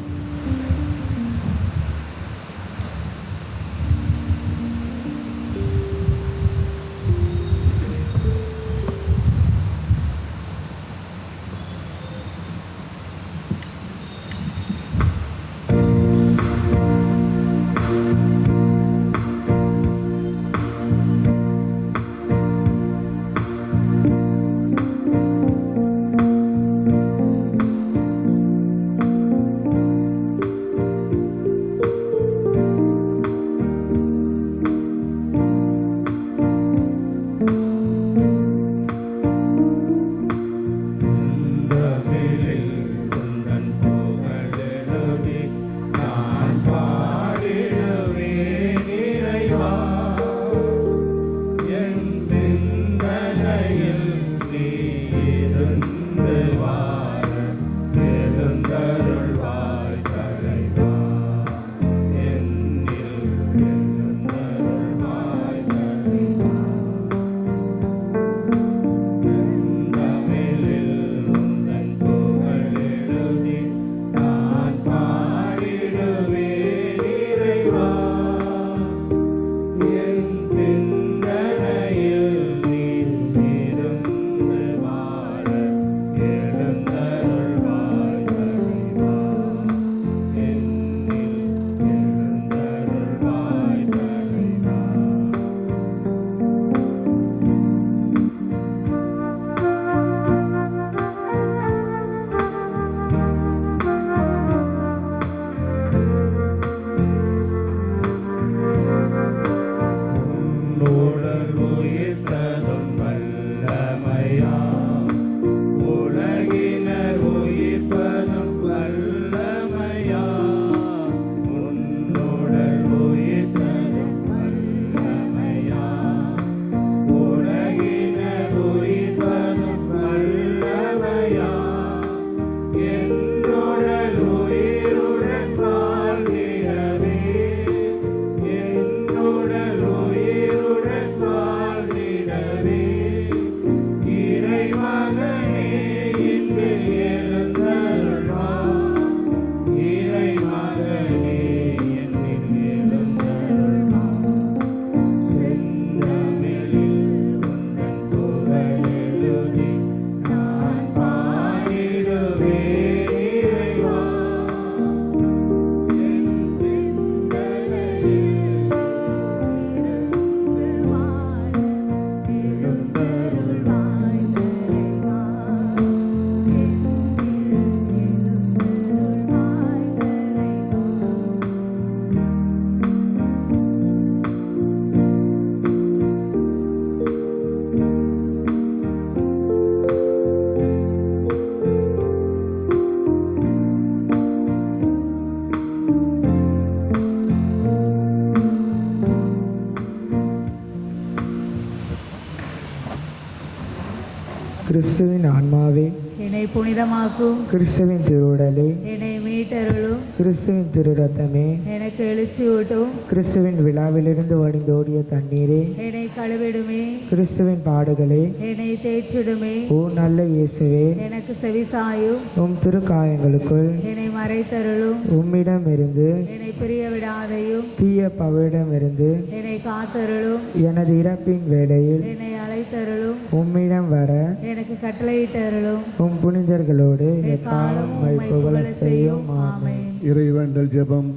கிறிஸ்துவின் ஆன்மாவே என்னை புனிதமாக்கும், கிறிஸ்துவின் திருவுடலே என்னை மீட்டருளும், கிறிஸ்துவின் திரு ரத்தமே எனக்கு எழுச்சியூட்டும், கிறிஸ்துவின் விழாவிலிருந்து வடிந்தோடிய தண்ணீரே என்னை கழுவிடுமே, கிறிஸ்துவின் பாடுகளே என்னை தேய்ச்சிடுமே, ஓ நல்ல இயேசுவே எனக்கு செவிசாயும், உம் திருக்காயங்களுக்குள் என்னை மறைத்தருளும், உம்மிடமிருந்து என்னை பிரிய விடாதையும், தீய பகையிடமிருந்து என்னை காத்தருளும், எனது இறப்பின் வேளையில் என்னை அழைத்தருளும், உம்மிடம் வர எனக்கு கட்டளையிட்டருளும், உம் புனிதர்களோடு எக்காலமும் எக்காலம் உம்மை மைப்புகழ செய்யும். ஆமென். ஆமென். இறைவேண்டல் ஜெபம்.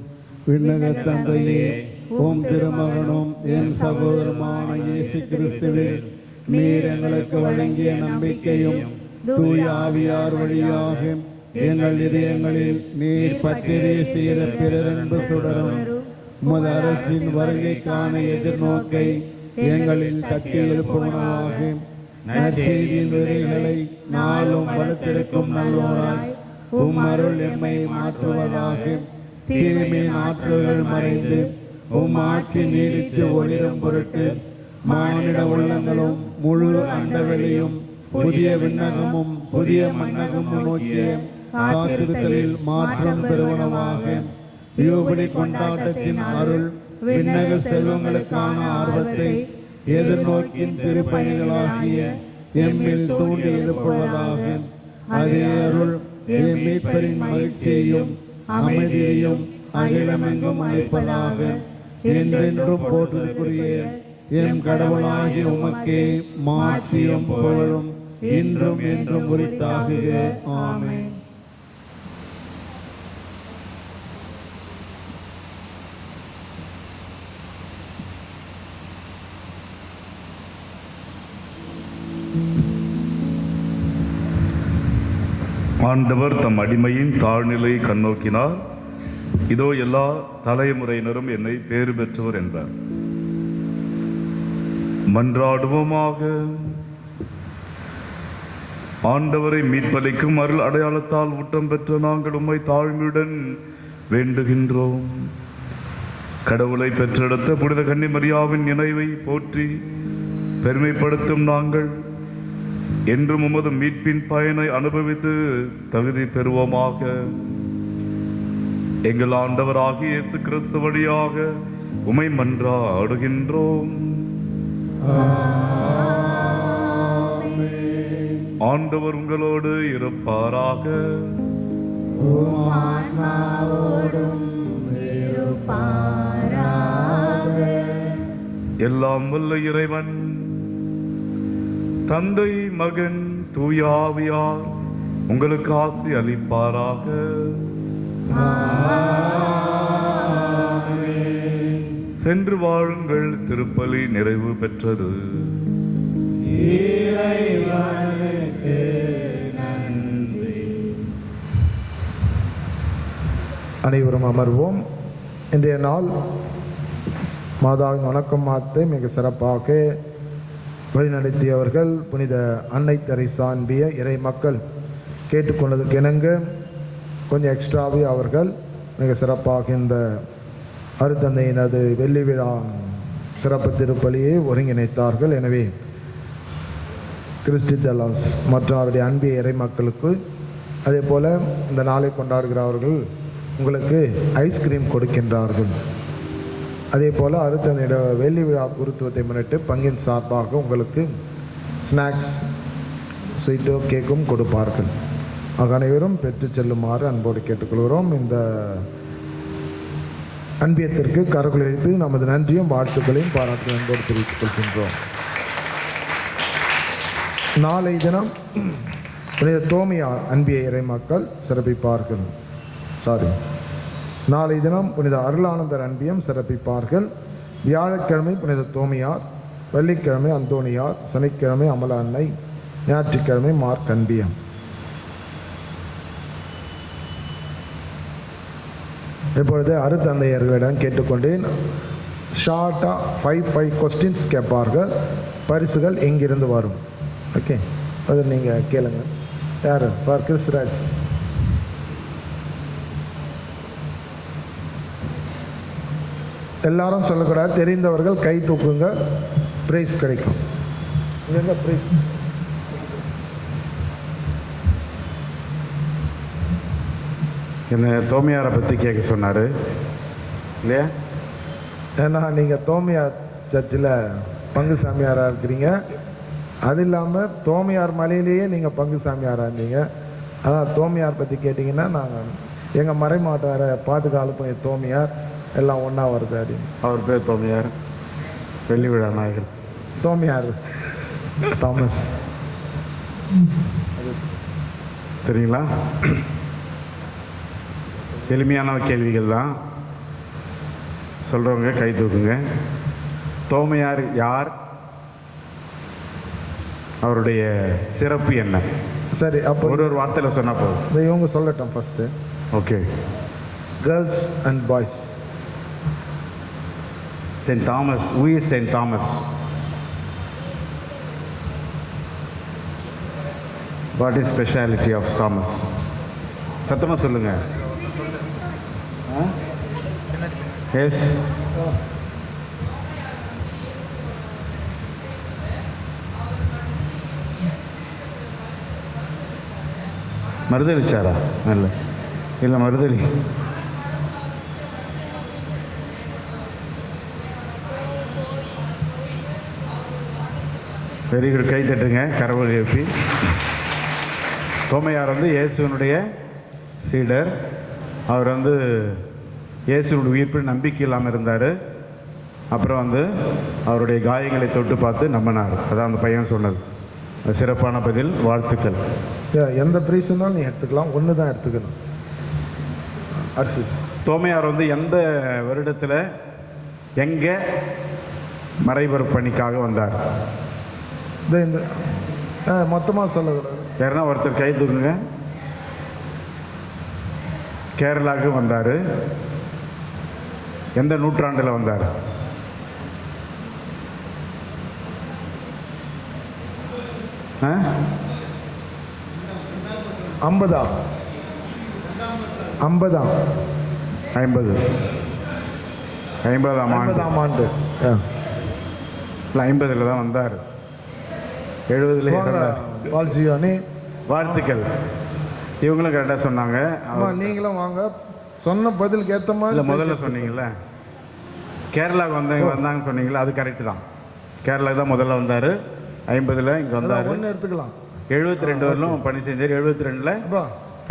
விண்ணக தந்தையே, உம் திருமகனும் என் சகோதரமான இயேசு கிறிஸ்துவில் நீர் எங்களுக்கு வழங்கிய நம்பிக்கையும் தூய ஆவியார் வழியாக எங்கள் இதயங்களில் நீர் பற்றிய செய்த பிறரன்பு சுடரும் உமது அரசின் வருகைக்கான எதிர்நோக்கை எங்களில் தட்டி எழுப்புவனவாக நற்செய்தியின் விதைகளை நாளும் வளர்த்தெடுக்கும் நல்லோராய் உம் அருள் எம்மை மாற்றுவதாக தீமையின் ஆற்றல்கள் மறைந்து உம் ஆட்சி நீடித்து ஒளிரும் பொருட்டு மானிட உள்ளங்களும் முழு அண்டவெளியும் புதிய விண்ணகமும் புதிய மண்ணகமும் நோக்கிய காத்திருத்தலில் மாற்றம் பெறுவனமாக. யூபிலி கொண்டாட்டத்தின் அருள் விண்ணக செல்வங்களுக்கான ஆர்வத்தை எதிர்நோக்கின் திருப்பணிகளாகிய எம்மில் தூண்டி எழுப்புவதாக. அதே அருள் எம் மீட்பரின் மகிழ்ச்சியையும் அமைதியையும் அகிலமெங்கும் அளிப்பதாக. என்றென்றும் போற்றுதற்குரிய எம் கடவுளாகிய உமக்கே மாட்சியும் புகழும் இன்றும் என்றும் உரித்தாகுக. ஆமென். ஆண்டவர் தம் அடிமையின் தாழ்நிலை கண்ணோக்கினார். இதோ எல்லா தலைமுறையினரும் என்னை பேறு பெற்றவர் என்றார். மன்றாடுவோமாக. ஆண்டவரை மீட்பளிக்கும் அருள் அடையாளத்தால் ஊட்டம் பெற்ற நாங்கள் உம்மை தாழ்மையுடன் வேண்டுகின்றோம். கடவுளை பெற்றெடுத்த புனித கன்னிமரியாவின் நினைவை போற்றி பெருமைப்படுத்தும் நாங்கள் என்றும் உமது மீட்பின் பயனை அனுபவித்து தகுதி பெறுவோமாக. எங்கள் ஆண்டவராகிய இயேசு கிறிஸ்து வழியாக உம்மை மன்றாடுகின்றோம். ஆண்டவர் உங்களோடு இருப்பாராக. எல்லாம் வல்ல இறைவன் தந்தை மகன் தூயாவியார் உங்களுக்கு ஆசி அளிப்பாராக. சென்று வாழுங்கள். திருப்பலி நிறைவு பெற்றது. அனைவரும் அமர்வோம். இன்றைய நாள் மாதாவின் வணக்கம் மாத்தை மிக சிறப்பாக வழிநடத்தியவர்கள் புனித அன்னை தெரேசா அன்பிய இறை மக்கள். கேட்டுக்கொண்டதுக்கு இணங்க கொஞ்சம் எக்ஸ்ட்ராவே அவர்கள் மிக சிறப்பாக இந்த அருத்தந்தையினது வெள்ளி விழா சிறப்பு திருப்பலியை ஒருங்கிணைத்தார்கள். எனவே கிறிஸ்டிதலாஸ் மற்றும் அவருடைய அன்பிய இறை மக்களுக்கு, அதே போல் இந்த நாளை கொண்டாடுகிறவர்கள் உங்களுக்கு ஐஸ்கிரீம் கொடுக்கின்றார்கள். அதே போல் அருத்தந்தையிட வெள்ளி விழா குருத்துவத்தை முன்னிட்டு பங்கின் சார்பாக உங்களுக்கு ஸ்நாக்ஸ், ஸ்வீட்டோ, கேக்கும் கொடுப்பார்கள். அனைவரும் பெற்று செல்லுமாறு அன்போடு கேட்டுக்கொள்கிறோம். இந்த அன்பியத்திற்கு கரங்கள் எழுப்பி நமது நன்றியும் வாழ்த்துக்களையும் பாராட்டு அன்போடு தெரிவித்துக் கொள்கின்றோம். நாளை தினம் புனித தோமையார் அன்பிய இறை மக்கள் சிறப்பிப்பார்கள். நாளை தினம் புனித அருளானந்தர் அன்பியம் சிறப்பிப்பார்கள். வியாழக்கிழமை புனித தோமையார், வெள்ளிக்கிழமை அந்தோணியார், சனிக்கிழமை அமல அன்னை, ஞாயிற்றுக்கிழமை மார்க் அன்பியம். இப்பொழுது அருத்தந்தையர்களிடம் கேட்டுக்கொண்டேன். ஷார்ட்டாக 5 கொஸ்டின்ஸ் கேட்பார்கள். பரிசுகள் எங்கிருந்து வரும்? ஓகே, அது நீங்கள் கேளுங்க. யார்? ஃபார் கிறிஸ்ராஜ். எல்லாரும் சொல்லக்கூடாது. தெரிந்தவர்கள் கை தூக்குங்க, பிரைஸ் கிடைக்கும். எங்க பிரைஸ்? என்ன தோமையாரை பற்றி கேட்க சொன்னார் இல்லையா? ஏன்னா நீங்கள் தோமையார் சர்ச்சில் பங்கு சாமியாராக இருக்கிறீங்க. அது இல்லாமல் தோமையார் மலையிலேயே நீங்கள் பங்கு சாமியாராக இருந்தீங்க. அதான் தோமையார் பற்றி கேட்டிங்கன்னா நாங்கள் எங்கள் மறைமாட்டார பாதுகாப்பு தோமையார் எல்லாம் ஒன்றா வருது அப்படின்னு. அவர் பேர் தோமையார், வெள்ளி விழா நாயகர் தோமையார் தாமஸ். தெரியுங்களா? எளிமையான கேள்விகள் தான். சொல்கிறவங்க கை தூக்குங்க. தோமையார் யார்? அவருடைய சிறப்பு என்ன? சரி, அப்போ ஒரு வார்த்தையில் சொன்னால் போதும். இவங்க சொல்லட்டும் first. Okay. Girls and boys. St. Thomas. Who is St. Thomas? What is speciality of Thomas? சத்தமாக சொல்லுங்க. எஸ். மறுதளிச்சாரா? இல்லை இல்லை, மறுதளி. வெரி குட், கை தட்டுங்க கரவொலி எழுப்பி. தோமையார் வந்து இயேசுனுடைய சீடர். அவர் வந்து இயேசுனுடைய உயிர்ப்பில் நம்பிக்கை இல்லாமல் இருந்தார். அப்புறம் வந்து அவருடைய காயங்களை தொட்டு பார்த்து நம்பினார். அதான் அந்த பையன் சொன்னது. அது சிறப்பான பதில், வாழ்த்துக்கள். எந்த ப்ரைஸ் இருந்தாலும் நீ எடுத்துக்கலாம், ஒன்று தான் எடுத்துக்கணும். அடுத்து தோமையார் வந்து எந்த வருடத்தில் எங்கே மறைபொரு பணிக்காக வந்தார்? இந்த மொத்தமாக சொல்லக்கூடாது. யாருன்னா ஒருத்தர் கை தூக்குங்க. கேரளாவுக்கு வந்தார். எந்த நூற்றாண்டில் வந்தார்? ஆ? 50 50ஆம் ஆண்டு. இல்லை, 50ல் தான் வந்தார். 70ல் இறந்தார். வாழ்த்துக்கள். இவங்களும் கரெக்டாக சொன்னாங்க. நீங்களும் வாங்க, சொன்ன பதிலுக்கு ஏற்ற மாதிரி. இல்லை, முதல்ல சொன்னீங்கல்ல கேரளாவுக்கு வந்தாங்கன்னு சொன்னீங்களா, அது கரெக்டு தான். கேரளாவுக்கு தான் முதல்ல வந்தார். 50ல் இங்கே வந்தார். ஒன்று எடுத்துக்கலாம். 72 வரலும் பணி செஞ்சார். 72ல்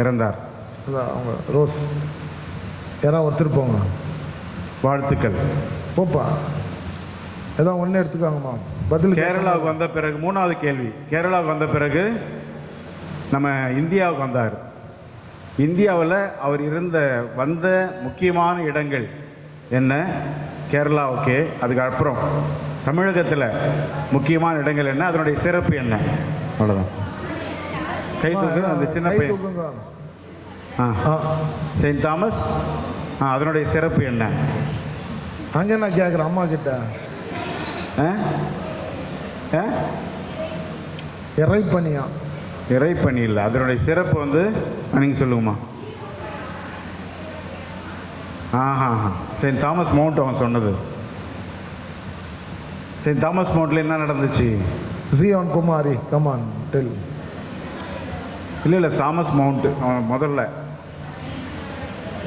இறந்தார். அவங்க ரோஸ் யாராவது ஒருத்தர் போங்க. வாழ்த்துக்கள். போப்பா, ஏதாவது ஒன்று எடுத்துக்காங்கம்மா. பதில் கேரளாவுக்கு வந்த பிறகு 3வது கேள்வி. கேரளாவுக்கு வந்த பிறகு நம்ம இந்தியாவுக்கு வந்தார். இந்தியாவில் அவர் வந்த முக்கியமான இடங்கள் என்ன? கேரளா ஓகே. அதுக்கப்புறம் தமிழகத்தில் முக்கியமான இடங்கள் என்ன? அதனுடைய சிறப்பு என்ன? அவ்வளோதான். கை தூக்கு. அந்த சின்ன பையன். Saint Thomas. அதனுடைய சிறப்பு என்ன? அங்கே நான் கேட்குறேன் அம்மா கிட்ட. இறைப்பணியா? இறைப்பணி இல்லை, அதனுடைய சிறப்பு வந்து நீங்கள் சொல்லுங்கம்மா. செயின்ட் தாமஸ் மவுண்ட் அவன் சொன்னது. செயின்ட் தாமஸ் மவுண்ட்ல என்ன நடந்துச்சு? ஜியோன் குமாரி கமான் டெல். இல்லை தாமஸ் மவுண்ட் முதல்ல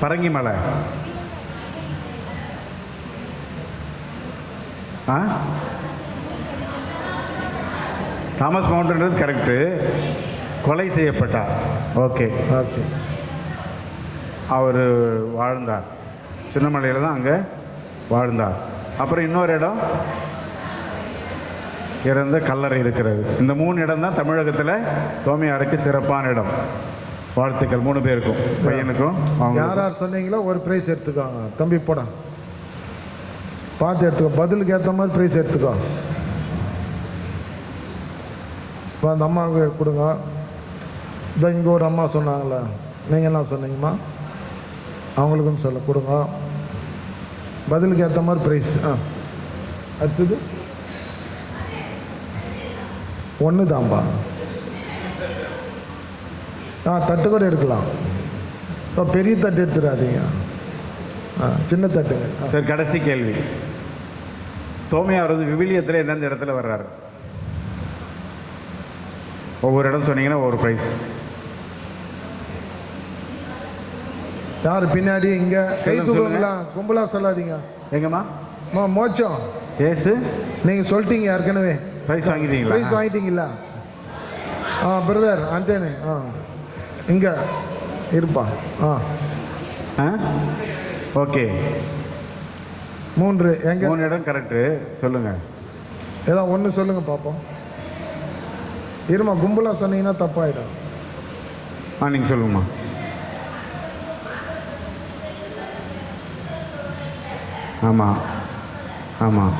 பரங்கி மலை. தாமஸ் மவுண்ட்ன்றது கரெக்டு. கொலை செய்யப்பட்டார். Okay okay. அவர் வாழ்ந்தார். சின்னமலையில் தான் அங்கே வாழ்ந்தார். அப்புறம் இன்னொரு இடம் இறந்த கல்லறை இருக்கிறது. இந்த 3 இடம் தான் தமிழகத்தில் தோமையாருக்கு சிறப்பான இடம். வாழ்த்துக்கள் 3 பேருக்கும், பையனுக்கும். யார் சொன்னீங்களோ ஒரு ப்ரைஸ் எடுத்துக்கோங்க. தம்பி போட பார்த்து எடுத்துக்கோ. பதிலுக்கு ஏற்ற மாதிரி ப்ரைஸ் எடுத்துக்கோ. அந்த அம்மாவுக்கு கொடுங்க. இதோ இங்கே ஒரு அம்மா சொன்னாங்களே, நீங்கள் என்ன சொன்னீங்கம்மா? அவங்களுக்கும் சொல்ல கொடுங்க. பதிலுக்கு ஏற்ற மாதிரி ப்ரைஸ். அடுத்தது ஒன்று தான்பா. தட்டு கூட எடுக்கலாம். இப்போ பெரிய தட்டு எடுத்துடாதீங்க, சின்ன தட்டுங்க. சரி, கடைசி கேள்வி. தோமையார் வந்து விவிலியத்தில் எந்தெந்த இடத்துல வர்றாரு? ஒவ்வொரு இடம் சொன்னீங்கன்னா ஒவ்வொரு ப்ரைஸ். யார் பின்னாடி? இங்கே கை தூக்குங்களா, கும்பலா சொல்லாதீங்க. எங்கம்மா? மோச்சம் ஏசு நீங்கள் சொல்லிட்டீங்க ஏற்கனவே. ப்ரைஸ் வாங்கிட்டீங்களா? ப்ரைஸ் வாங்கிட்டீங்களா? பிரதர் ஆண்டனி இங்கே இருப்பா. ஓகே. 3 எங்க? 3 இடம் கரெக்டு. சொல்லுங்கள். ஏதாவது ஒன்று சொல்லுங்கள் பார்ப்போம். இருமா, கும்பலாக சொன்னீங்கன்னா தப்பாயிடும். நீங்கள் சொல்லுங்கம்மா. ஆமாம் ஆமாம்.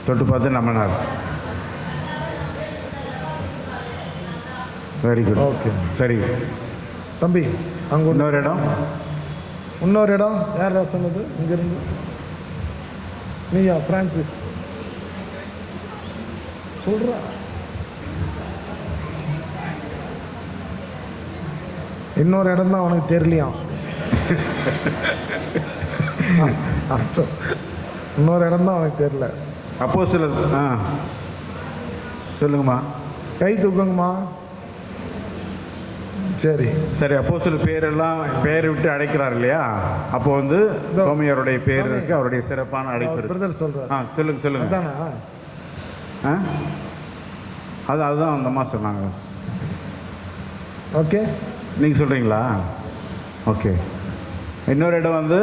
தொட்டு பார்த்து நம்பினார். Very good. ஓகே, சரி தம்பி. அங்கே இன்னொரு இடம். யாரா சொன்னது? இங்கிருந்து நீயா? பிரான்சிஸ் சொல்றா. இன்னொரு இடம் தான் அவனுக்கு தெரியலையாம். இன்னொரு இடம் தான் அவனுக்கு தெரியல. அப்போஸ்தலர் சொல்லுங்கம்மா. கை தூக்குங்கம்மா. சரி சரி, அப்போஸ்தலர் பேரெல்லாம் பேரை விட்டு அழைக்கிறார் இல்லையா? அப்போ வந்து தோமையாருடைய பேர் இருக்கு, அவருடைய சிறப்பான அழைப்பு இருக்கு. பிரதர் சொல்றாரு. சொல்லுங்க சொல்லுங்க. அதானா? அதுதான் அந்த அம்மா சொன்னாங்க. ஓகே, நீங்கள் சொல்கிறீங்களா? ஓகே. இன்னொரு இடம் வந்து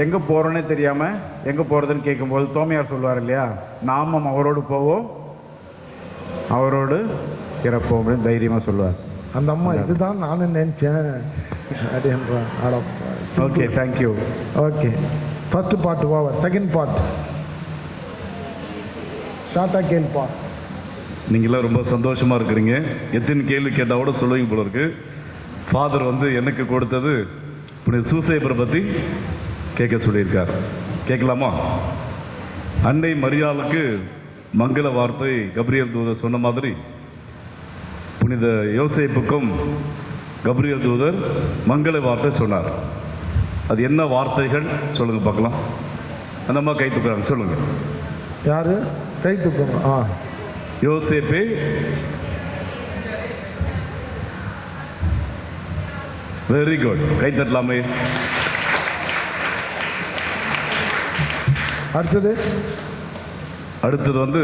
எங்கே போகிறோன்னே தெரியாமல் எங்கே போகிறதுன்னு கேட்கும்போது தோமையார் சொல்லுவார் இல்லையா, நாமும் அவரோடு போவோம் அவரோடு இறப்போம் அப்படின்னு தைரியமாக சொல்லுவார். அந்த அம்மா இதுதான் நானும் நினச்சேன் அப்படின்றான். Okay, thank you. Okay, first part over. Second part ஷார்ட்டாக கேள்ப்பா. நீங்களாம் ரொம்ப சந்தோஷமாக இருக்கிறீங்க. எத்தனை கேள்வி கேட்டால் கூட சொல்லுவீங்க போல இருக்கு. ஃபாதர் வந்து எனக்கு கொடுத்தது இப்படி சூசையப்பரை பற்றி கேட்க சொல்லியிருக்கார். கேட்கலாமா? அன்னை மரியாளுக்கு மங்கள வார்த்தை கப்ரியேல் தூதர் சொன்ன மாதிரி புனித யோசேப்புக்கும் கப்ரியேல் தூதர் மங்கள வார்த்தை சொன்னார். அது என்ன வார்த்தைகள் சொல்லுங்க பார்க்கலாம். அந்த அம்மா கை தூக்குறாங்க, சொல்லுங்க. யாரு கை தூக்குங்க? யோசேப்பே, வெரி குட், கை தட்டலாமே. அடுத்தது வந்து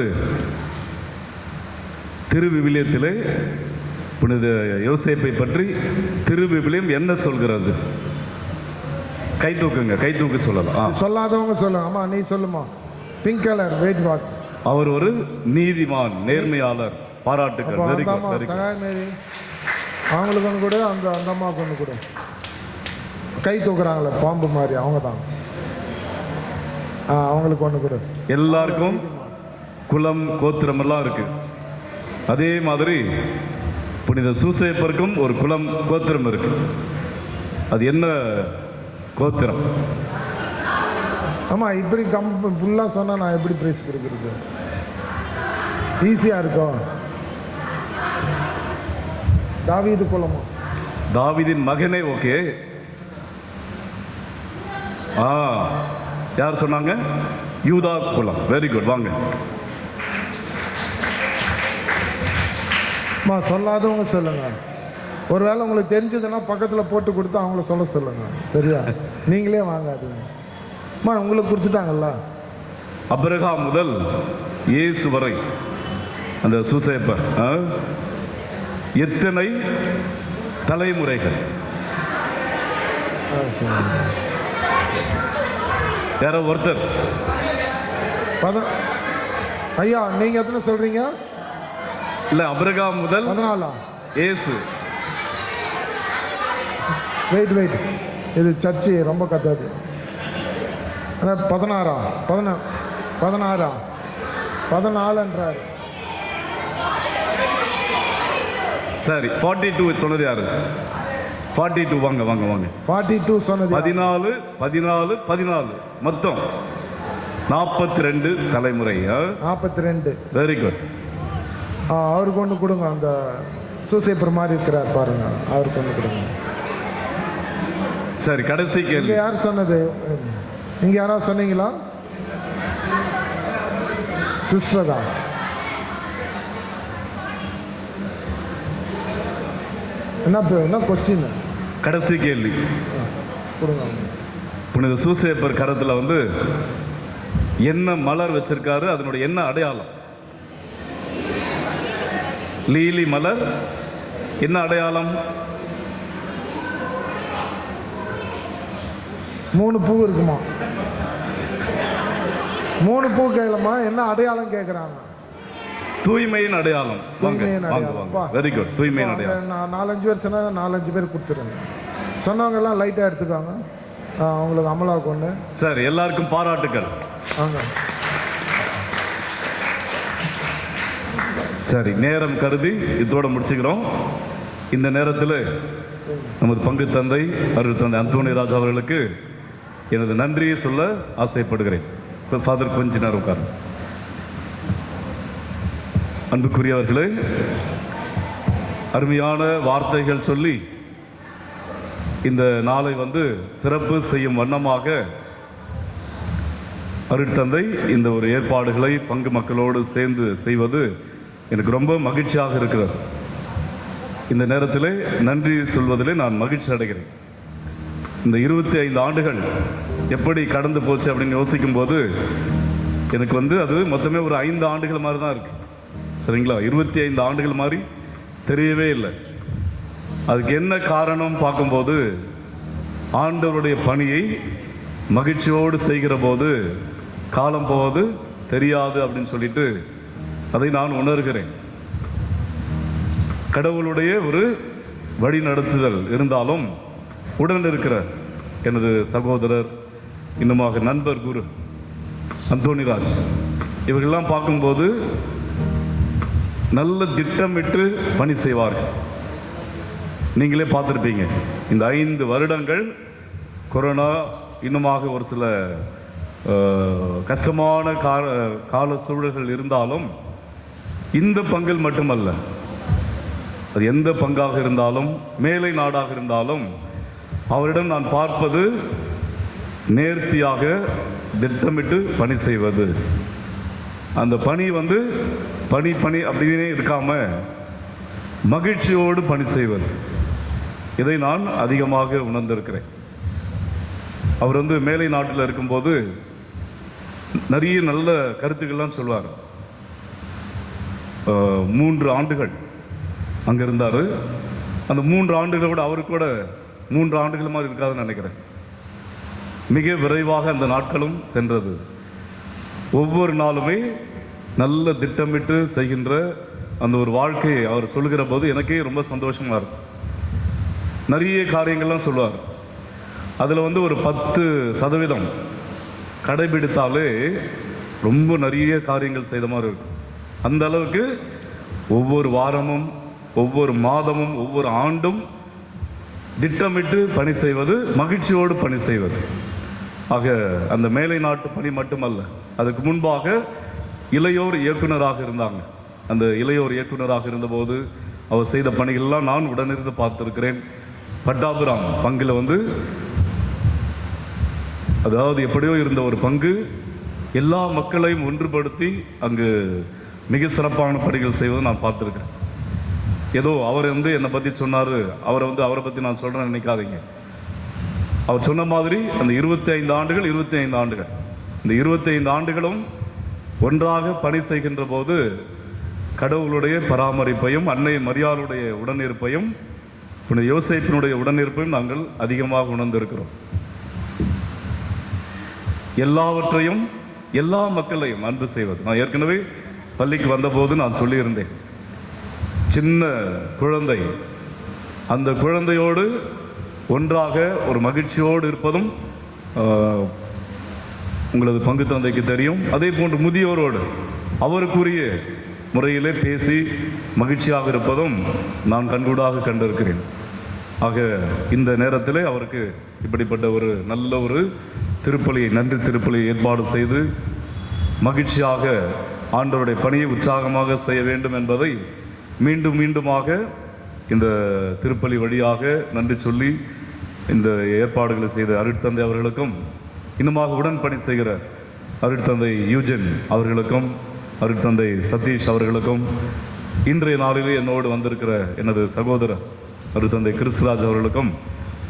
திருவிவிலியத்திலே புனித யோசேப்பை பற்றி திருவிவிலியம் என்ன சொல்கிறது? கை தூக்குங்க, கை தூக்கு சொல்லலாம். சொல்லாதவங்க சொல்லுங்க. அம்மா நீ சொல்லுமா. Pink colour, wait what. அவர் ஒரு நீதிமான், நேர்மையாளர். பாராட்டுக்கள். Very good, very good. அவங்களுக்கு ஒன்று கூட, அந்த அந்த அம்மாவுக்கு ஒன்று கூட. கை தூக்குறாங்களே பாம்பு மாதிரி, அவங்க தான். அவங்களுக்கு ஒன்று கூட. எல்லாருக்கும் குலம் கோத்திரம் எல்லாம் இருக்கு. அதே மாதிரி புனித சூசேப்பருக்கும் ஒரு குலம் கோத்திரம் இருக்கு. அது என்ன கோத்திரம்? ஆமா, இப்படி ஃபுல்லாக சொன்னா நான் எப்படி பிரைஸ் கொடுக்குறது? ஈஸியா இருக்கும். தாவீது குலமா? தாவீதின் மகனே. ஓகே, யார் சொன்னாங்க? யூதா குலம். வெரி குட், வாங்க. சொல்லாதவங்க சொல்லுங்க. ஒருவேளை உங்களுக்கு தெரிஞ்சதுன்னா பக்கத்தில் போட்டு கொடுத்து அவங்கள சொல்ல சொல்லுங்க. சரியா? நீங்களே வாங்காதீங்க. உங்களுக்கு குறிச்சிட்டாங்கல்ல. அபிரகாம் முதல் இயேசு வரை அந்த சூசேப்பர் எத்தனை தலைமுறைகள்? யாரோ ஒருத்தர். ஐயா நீங்க எத்தனை சொல்றீங்க? இல்ல, அபிரகாம் முதல் 14. இயேசு. வெயிட் வெயிட், இது சர்ச்சு ரொம்ப கத்தாது. 16 14 சரி, 42 சொன்னது யாரு? 42. வாங்க வாங்க வாங்க. 42 சொன்னது 14 14 14 மொத்தம் 42 தலைமுறை. 42. Very good. அவருக்கு ஒன்று கொடுங்க. அந்த சூசேப்பர் மாதிரி இருக்கிறார் பாருங்க, அவருக்கு ஒன்று கொடுங்க. சரி, கடைசி கேள்வி. யார் சொன்னது? இங்க யாராவது சொன்னீங்களா? சிஸ்டர் தான். என்ன கொஸ்டின்? கடைசி கேள்வி கொடுங்க. புனித சூசேப்பர் கரத்துல வந்து என்ன மலர் வச்சிருக்காரு? அதனுடைய என்ன அடையாளம்? லீலி மலர். என்ன அடையாளம்? 3 பூ இருக்குமா? 3 பூ கையிலமா? என்ன அடையாளம் கேட்கிறாங்க? தூய்மையின் அடையாளம். வெரி குட், தூய்மையின் அடையாளம். 4-5 பேர் சொன்னா 4-5 பேர் கொடுத்துருங்க. சொன்னவங்க எல்லாம் லைட்டா எடுத்துக்காங்க. அவங்களுக்கு அமலாவுக்கு ஒன்று. சரி, எல்லாருக்கும் பாராட்டுக்கள். சரி, நேரம் கருதி இதோட முடிச்சுக்கிறோம். இந்த நேரத்தில் நமது பங்கு தந்தை அருள் தந்தை அந்தோணி ராஜா அவர்களுக்கு எனது நன்றியை சொல்ல ஆசைப்படுகிறேன். ஃபாதர் கொஞ்ச நேரம் உட்கார். அன்புக்குரியவர்களே, அருமையான வார்த்தைகள் சொல்லி இந்த நாளை சிறப்பு செய்யும் வண்ணமாக அருட்தந்தை இந்த ஒரு ஏற்பாடுகளை பங்கு மக்களோடு சேர்ந்து செய்வது எனக்கு ரொம்ப மகிழ்ச்சியாக இருக்கிறது. இந்த நேரத்திலே நன்றி சொல்வதிலே நான் மகிழ்ச்சி அடைகிறேன். இந்த 25 ஆண்டுகள் எப்படி கடந்து போச்சு அப்படின்னு யோசிக்கும் போது எனக்கு அது மொத்தமே ஒரு 5 ஆண்டுகள் மாதிரி தான் இருக்கு. சரிங்களா? 25 ஆண்டுகள் மாதிரி தெரியவே இல்லை. அதுக்கு என்ன காரணம் பார்க்கும்போது, ஆண்டவருடைய பணியை மகிழ்ச்சியோடு செய்கிற போது காலம் போவது தெரியாது அப்படின்னு சொல்லிட்டு அதை நான் உணர்கிறேன். கடவுளுடைய ஒரு வழி நடத்துதல் இருந்தாலும் உடன் இருக்கிற எனது சகோதரர், இன்னுமாக நண்பர் குரு அந்தோணிராஜ், இவர்களெல்லாம் பார்க்கும்போது நல்ல திட்டமிட்டு பணி செய்வார்கள். நீங்களே பார்த்துருப்பீங்க, இந்த 5 வருடங்கள் கொரோனா இன்னுமாக ஒரு சில கஷ்டமான கால சூழல்கள் இருந்தாலும் இந்த பங்கில் மட்டுமல்ல, அது எந்த பங்காக இருந்தாலும் மேலை நாடாக இருந்தாலும் அவரிடம் நான் பார்ப்பது நேர்த்தியாக திட்டமிட்டு பணி செய்வது. அந்த பணி பணி பணி அப்படின்னே இருக்காம மகிழ்ச்சியோடு பணி செய்வது, இதை நான் அதிகமாக உணர்ந்திருக்கிறேன். அவர் மேலை நாட்டில் இருக்கும்போது நிறைய நல்ல கருத்துக்கள்லாம் சொல்வார். 3 ஆண்டுகள் அங்கே இருந்தார். அந்த 3 ஆண்டுகளை விட அவருக்கு கூட 3 ஆண்டுகள் மாதிரி இருக்காதுன்னு நினைக்கிறேன். மிக விரைவாக அந்த நாட்களும் சென்றது. ஒவ்வொரு நாளுமே நல்ல திட்டமிட்டு செய்கின்ற அந்த ஒரு வாழ்க்கையை அவர் சொல்லுகிற போது எனக்கே ரொம்ப சந்தோஷமா இருக்கும். நிறைய காரியங்கள்லாம் சொல்லுவார். அதில் ஒரு 10% கடைபிடித்தாலே ரொம்ப நிறைய காரியங்கள் செய்த மாதிரி இருக்கும். அந்த அளவுக்கு ஒவ்வொரு வாரமும் ஒவ்வொரு மாதமும் ஒவ்வொரு ஆண்டும் திட்டமிட்டு பணி செய்வது, மகிழ்ச்சியோடு பணி செய்வது. ஆக அந்த மேலை நாட்டு பணி மட்டுமல்ல, அதுக்கு முன்பாக இளையோர் இயக்குனராக இருந்தாங்க. அந்த இளையோர் இயக்குனராக இருந்தபோது அவர் செய்த பணிகள்லாம் நான் உடனிருந்து பார்த்திருக்கிறேன். பட்டாபுரம் பங்கில் அதாவது எப்படியோ இருந்த ஒரு பங்கு எல்லா மக்களையும் ஒன்றுபடுத்தி அங்கு மிக சிறப்பான பணிகள் செய்வதை நான் பார்த்திருக்கிறேன். ஏதோ அவர் என்னை பற்றி சொன்னார், அவரை பற்றி நான் சொல்கிறேன்னு நினைக்காதீங்க. அவர் சொன்ன மாதிரி அந்த 25 ஆண்டுகள் இந்த 25 ஆண்டுகளும் ஒன்றாக பணி செய்கின்ற போது கடவுளுடைய பராமரிப்பையும் அன்னை மரியாளுடைய உடனிருப்பையும் யோசேப்பினுடைய உடனிருப்பையும் நாங்கள் அதிகமாக உணர்ந்திருக்கிறோம். எல்லாவற்றையும் எல்லா மக்களையும் அன்பு செய்வது. நான் ஏற்கனவே பள்ளிக்கு வந்தபோது நான் சொல்லியிருந்தேன், சின்ன குழந்தை, அந்த குழந்தையோடு ஒன்றாக ஒரு மகிழ்ச்சியோடு இருப்பதும் உங்களது பங்கு தந்தைக்கு தெரியும். அதே போன்று முதியோரோடு அவருக்குரிய முறையிலே பேசி மகிழ்ச்சியாக இருப்பதும் நான் கண்கூடாக கண்டிருக்கிறேன். ஆக இந்த நேரத்திலே அவருக்கு இப்படிப்பட்ட ஒரு நல்ல ஒரு திருப்பலியை, நன்றி திருப்பலியை ஏற்பாடு செய்து மகிழ்ச்சியாக ஆண்டவருடைய பணியை உற்சாகமாக செய்ய வேண்டும் என்பதை மீண்டும் மீண்டுமாக இந்த திருப்பலி வழியாக நன்றி சொல்லி இந்த ஏற்பாடுகளை செய்த அருட்தந்தை அவர்களுக்கும், இன்னுமாக உடன் பணி செய்கிற அருட்தந்தை யூஜன் அவர்களுக்கும், அருட்தந்தை சதீஷ் அவர்களுக்கும், இன்றைய நாளிலே என்னோடு வந்திருக்கிற எனது சகோதரர் அருட்தந்தை கிறிஸ்துராஜ் அவர்களுக்கும்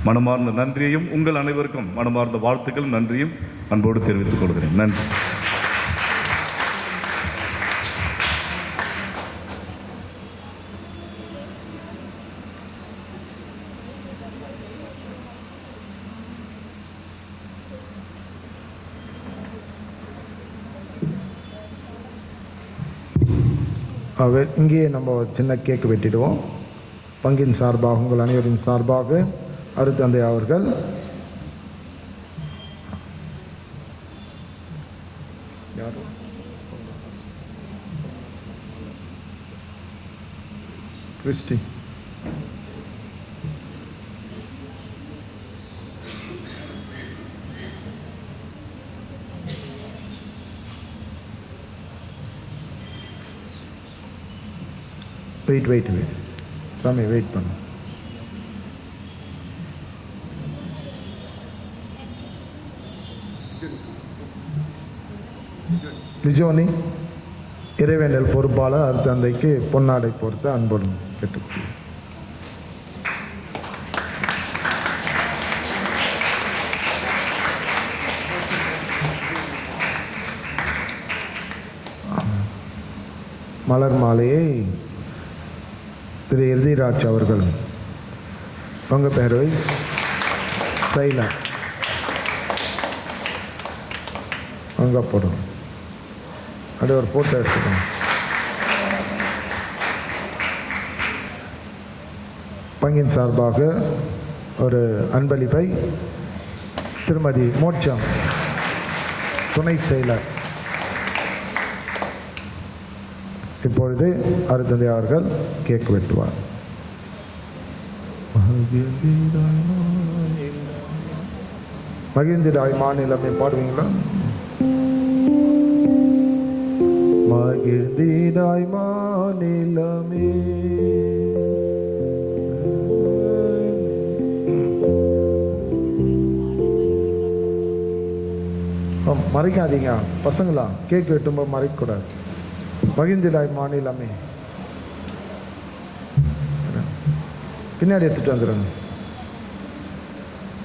மனமார்ந்த நன்றியையும், உங்கள் அனைவருக்கும் மனமார்ந்த வாழ்த்துக்கள் நன்றியும் அன்போடு தெரிவித்துக் கொள்கிறேன். நன்றி. இங்கேயே நம்ம சின்ன கேக் வெட்டிடுவோம். பங்கின் சார்பாக, உங்கள் அனைவரின் சார்பாக அருட்தந்தை அவர்கள் கிறிஸ்டி வெயிட் சாமி வெயிட் பண்ணு. லிஜோனி இறைவேண்டல் பொறுப்பாளர் அருத்தந்தைக்கு பொன்னாடை பொறுத்து அன்புடன் கேட்டுக்கொள்கிறேன். மலர் மாலையை திரு எர்திராஜ் அவர்கள் பங்கு பேரவை சைலா அங்கே போடும். அப்படியே ஒரு போட்டோ எடுத்துக்கணும். பங்கின் சார்பாக ஒரு அன்பளிப்பை திருமதி மோட்சம் துணை செயலர் இப்பொழுது அருத்தந்தை அவர்கள் கேக் வெட்டுவார். மகிழ்ந்திடாய் மாநிலமே பாடுவீங்களா? மகிழ்ந்திடாய் மாநிலமே மறைக்காதீங்க பசங்களா, கேக் வெட்டும்போது மறைக்கக்கூடாது. மகிழ்ந்திடாய் மாநிலமே பின்னாடி எடுத்துட்டு வந்துடுங்க.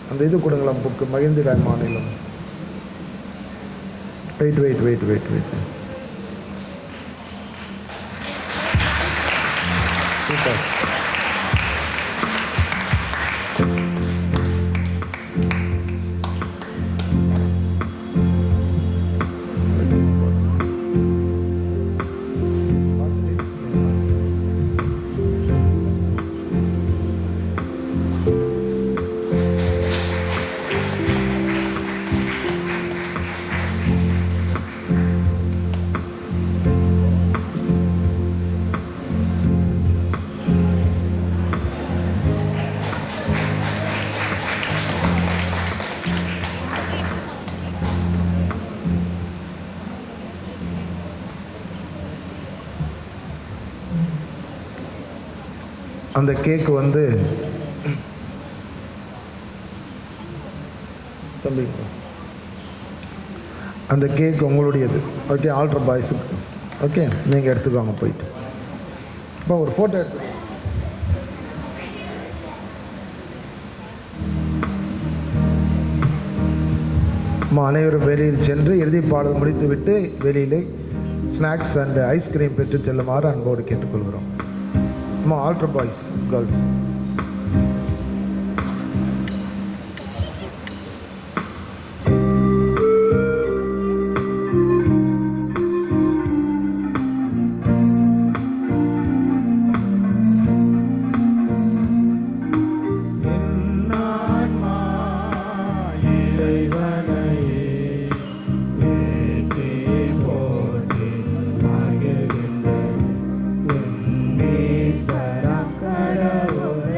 அந்த இது கொடுங்களா புக்கு, மகிழ்ந்திடாய் மாநிலம். Wait wait wait wait wait super. அந்த கேக் வந்து தம்பி, அந்த கேக் உங்களுடையது. Okay, alter பாய்ஸுக்கு. ஓகே, நீங்கள் எடுத்துக்கோங்க போயிட்டு. இப்போ ஒரு ஃபோட்டோ எடுத்து அனைவரும் வெளியில் சென்று இறுதி பாடல் முடித்துவிட்டு வெளியிலே ஸ்நாக்ஸ் அண்ட் ஐஸ்கிரீம் பெற்று செல்லுமாறு அன்போடு கேட்டுக்கொள்கிறோம். altar boys, girls. கடவுளே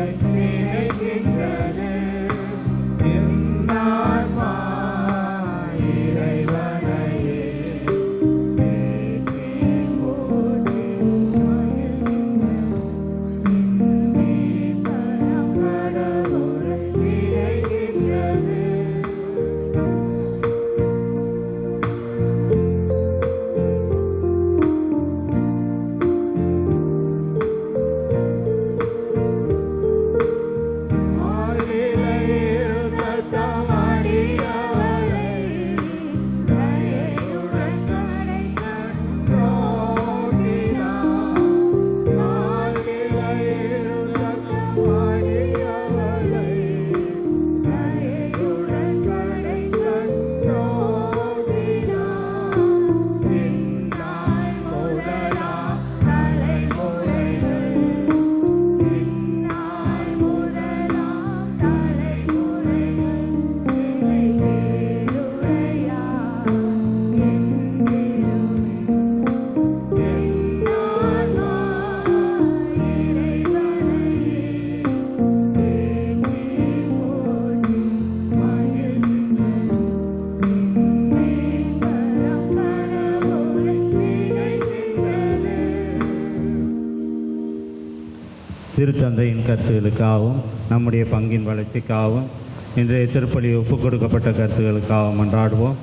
திருத்தந்தையின் கருத்துகளுக்காகவும் நம்முடைய பங்கின் வளர்ச்சிக்காகவும் இன்றைய திருப்பலி ஒப்புக் கொடுக்கப்பட்ட கருத்துகளுக்காகவும் மன்றாடுவோம்.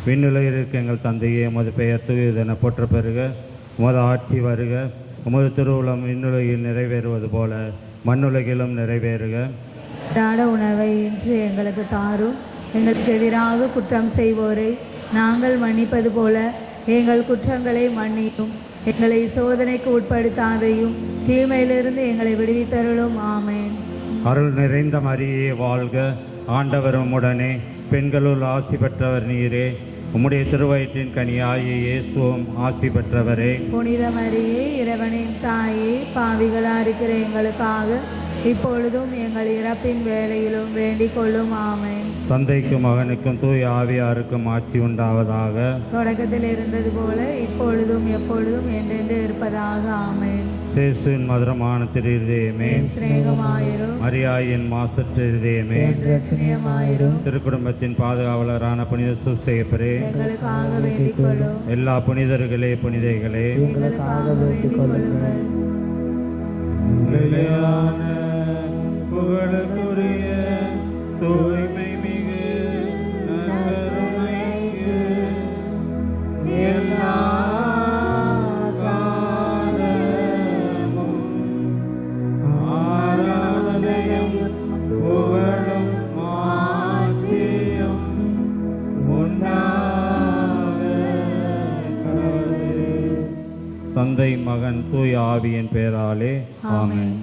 விண்ணுலகில் இருக்க எங்கள் தந்தையே, உமது பெயர் தூயதென போற்ற பெறுக, உமது ஆட்சி வருக, உமது திருவுளம் விண்ணுலகில் நிறைவேறுவது போல மண்ணுலகிலும் நிறைவேறுக. அன்றாட உணவை இன்று எங்களுக்கு தாரும். எங்களுக்கு எதிராக குற்றம் செய்வோரை நாங்கள் மன்னிப்பது போல எங்கள் குற்றங்களை மன்னியும். எங்களை சோதனைக்கு உட்படுத்தாதையும் தீமையிலிருந்து எங்களை விடுவித்தருளும். ஆமென். அருள் நிறைந்த மரியே வாழ்க, ஆண்டவர் உம்முடனே, பெண்களுள் ஆசி பெற்றவர் நீரே, உம்முடைய திருவயிற்றின் கனியாகிய இயேசுவும் ஆசி பெற்றவரே. புனித மரியே, இறைவனின் தாயே, பாவிகளா இருக்கிற எங்களுக்காக இப்பொழுதும் எங்கள் இறப்பின் வேளையிலும் வேண்டிக் கொள்ளும். ஆமென். தந்தைக்கும் மகனுக்கும் தூய ஆவியாருக்கும் ஆட்சி உண்டாவதாக. தொடக்கத்தில் இருந்தது போல இப்பொழுதும் எப்பொழுதும் என்றென்று இருப்பதாக. ஆமென். சேசுவின் மதுரமான திரு இருதயமே, சிநேகமாயிரும். மரியாயின் மாசற்ற இருதயமே, இரட்சணியமாயிரும். திருக்குடும்பத்தின் பாதுகாவலரான புனித சூசேப்பரே, எங்களுக்காக வேண்டிக் கொள்ளும். எல்லா புனிதர்களே புனிதைகளே, எங்களுக்காக வேண்டிக் கொள்ளுங்கள். நிலையான புகழுக்குரிய தூய்மை மிகு நற்கருணைக்கு எல்லா காலமும் ஆராதனையும் புகழும் மாட்சியும் உண்டாக கடவுளே. தந்தை, மகன், தூய ஆவியின் பெயராலே ஆமென்.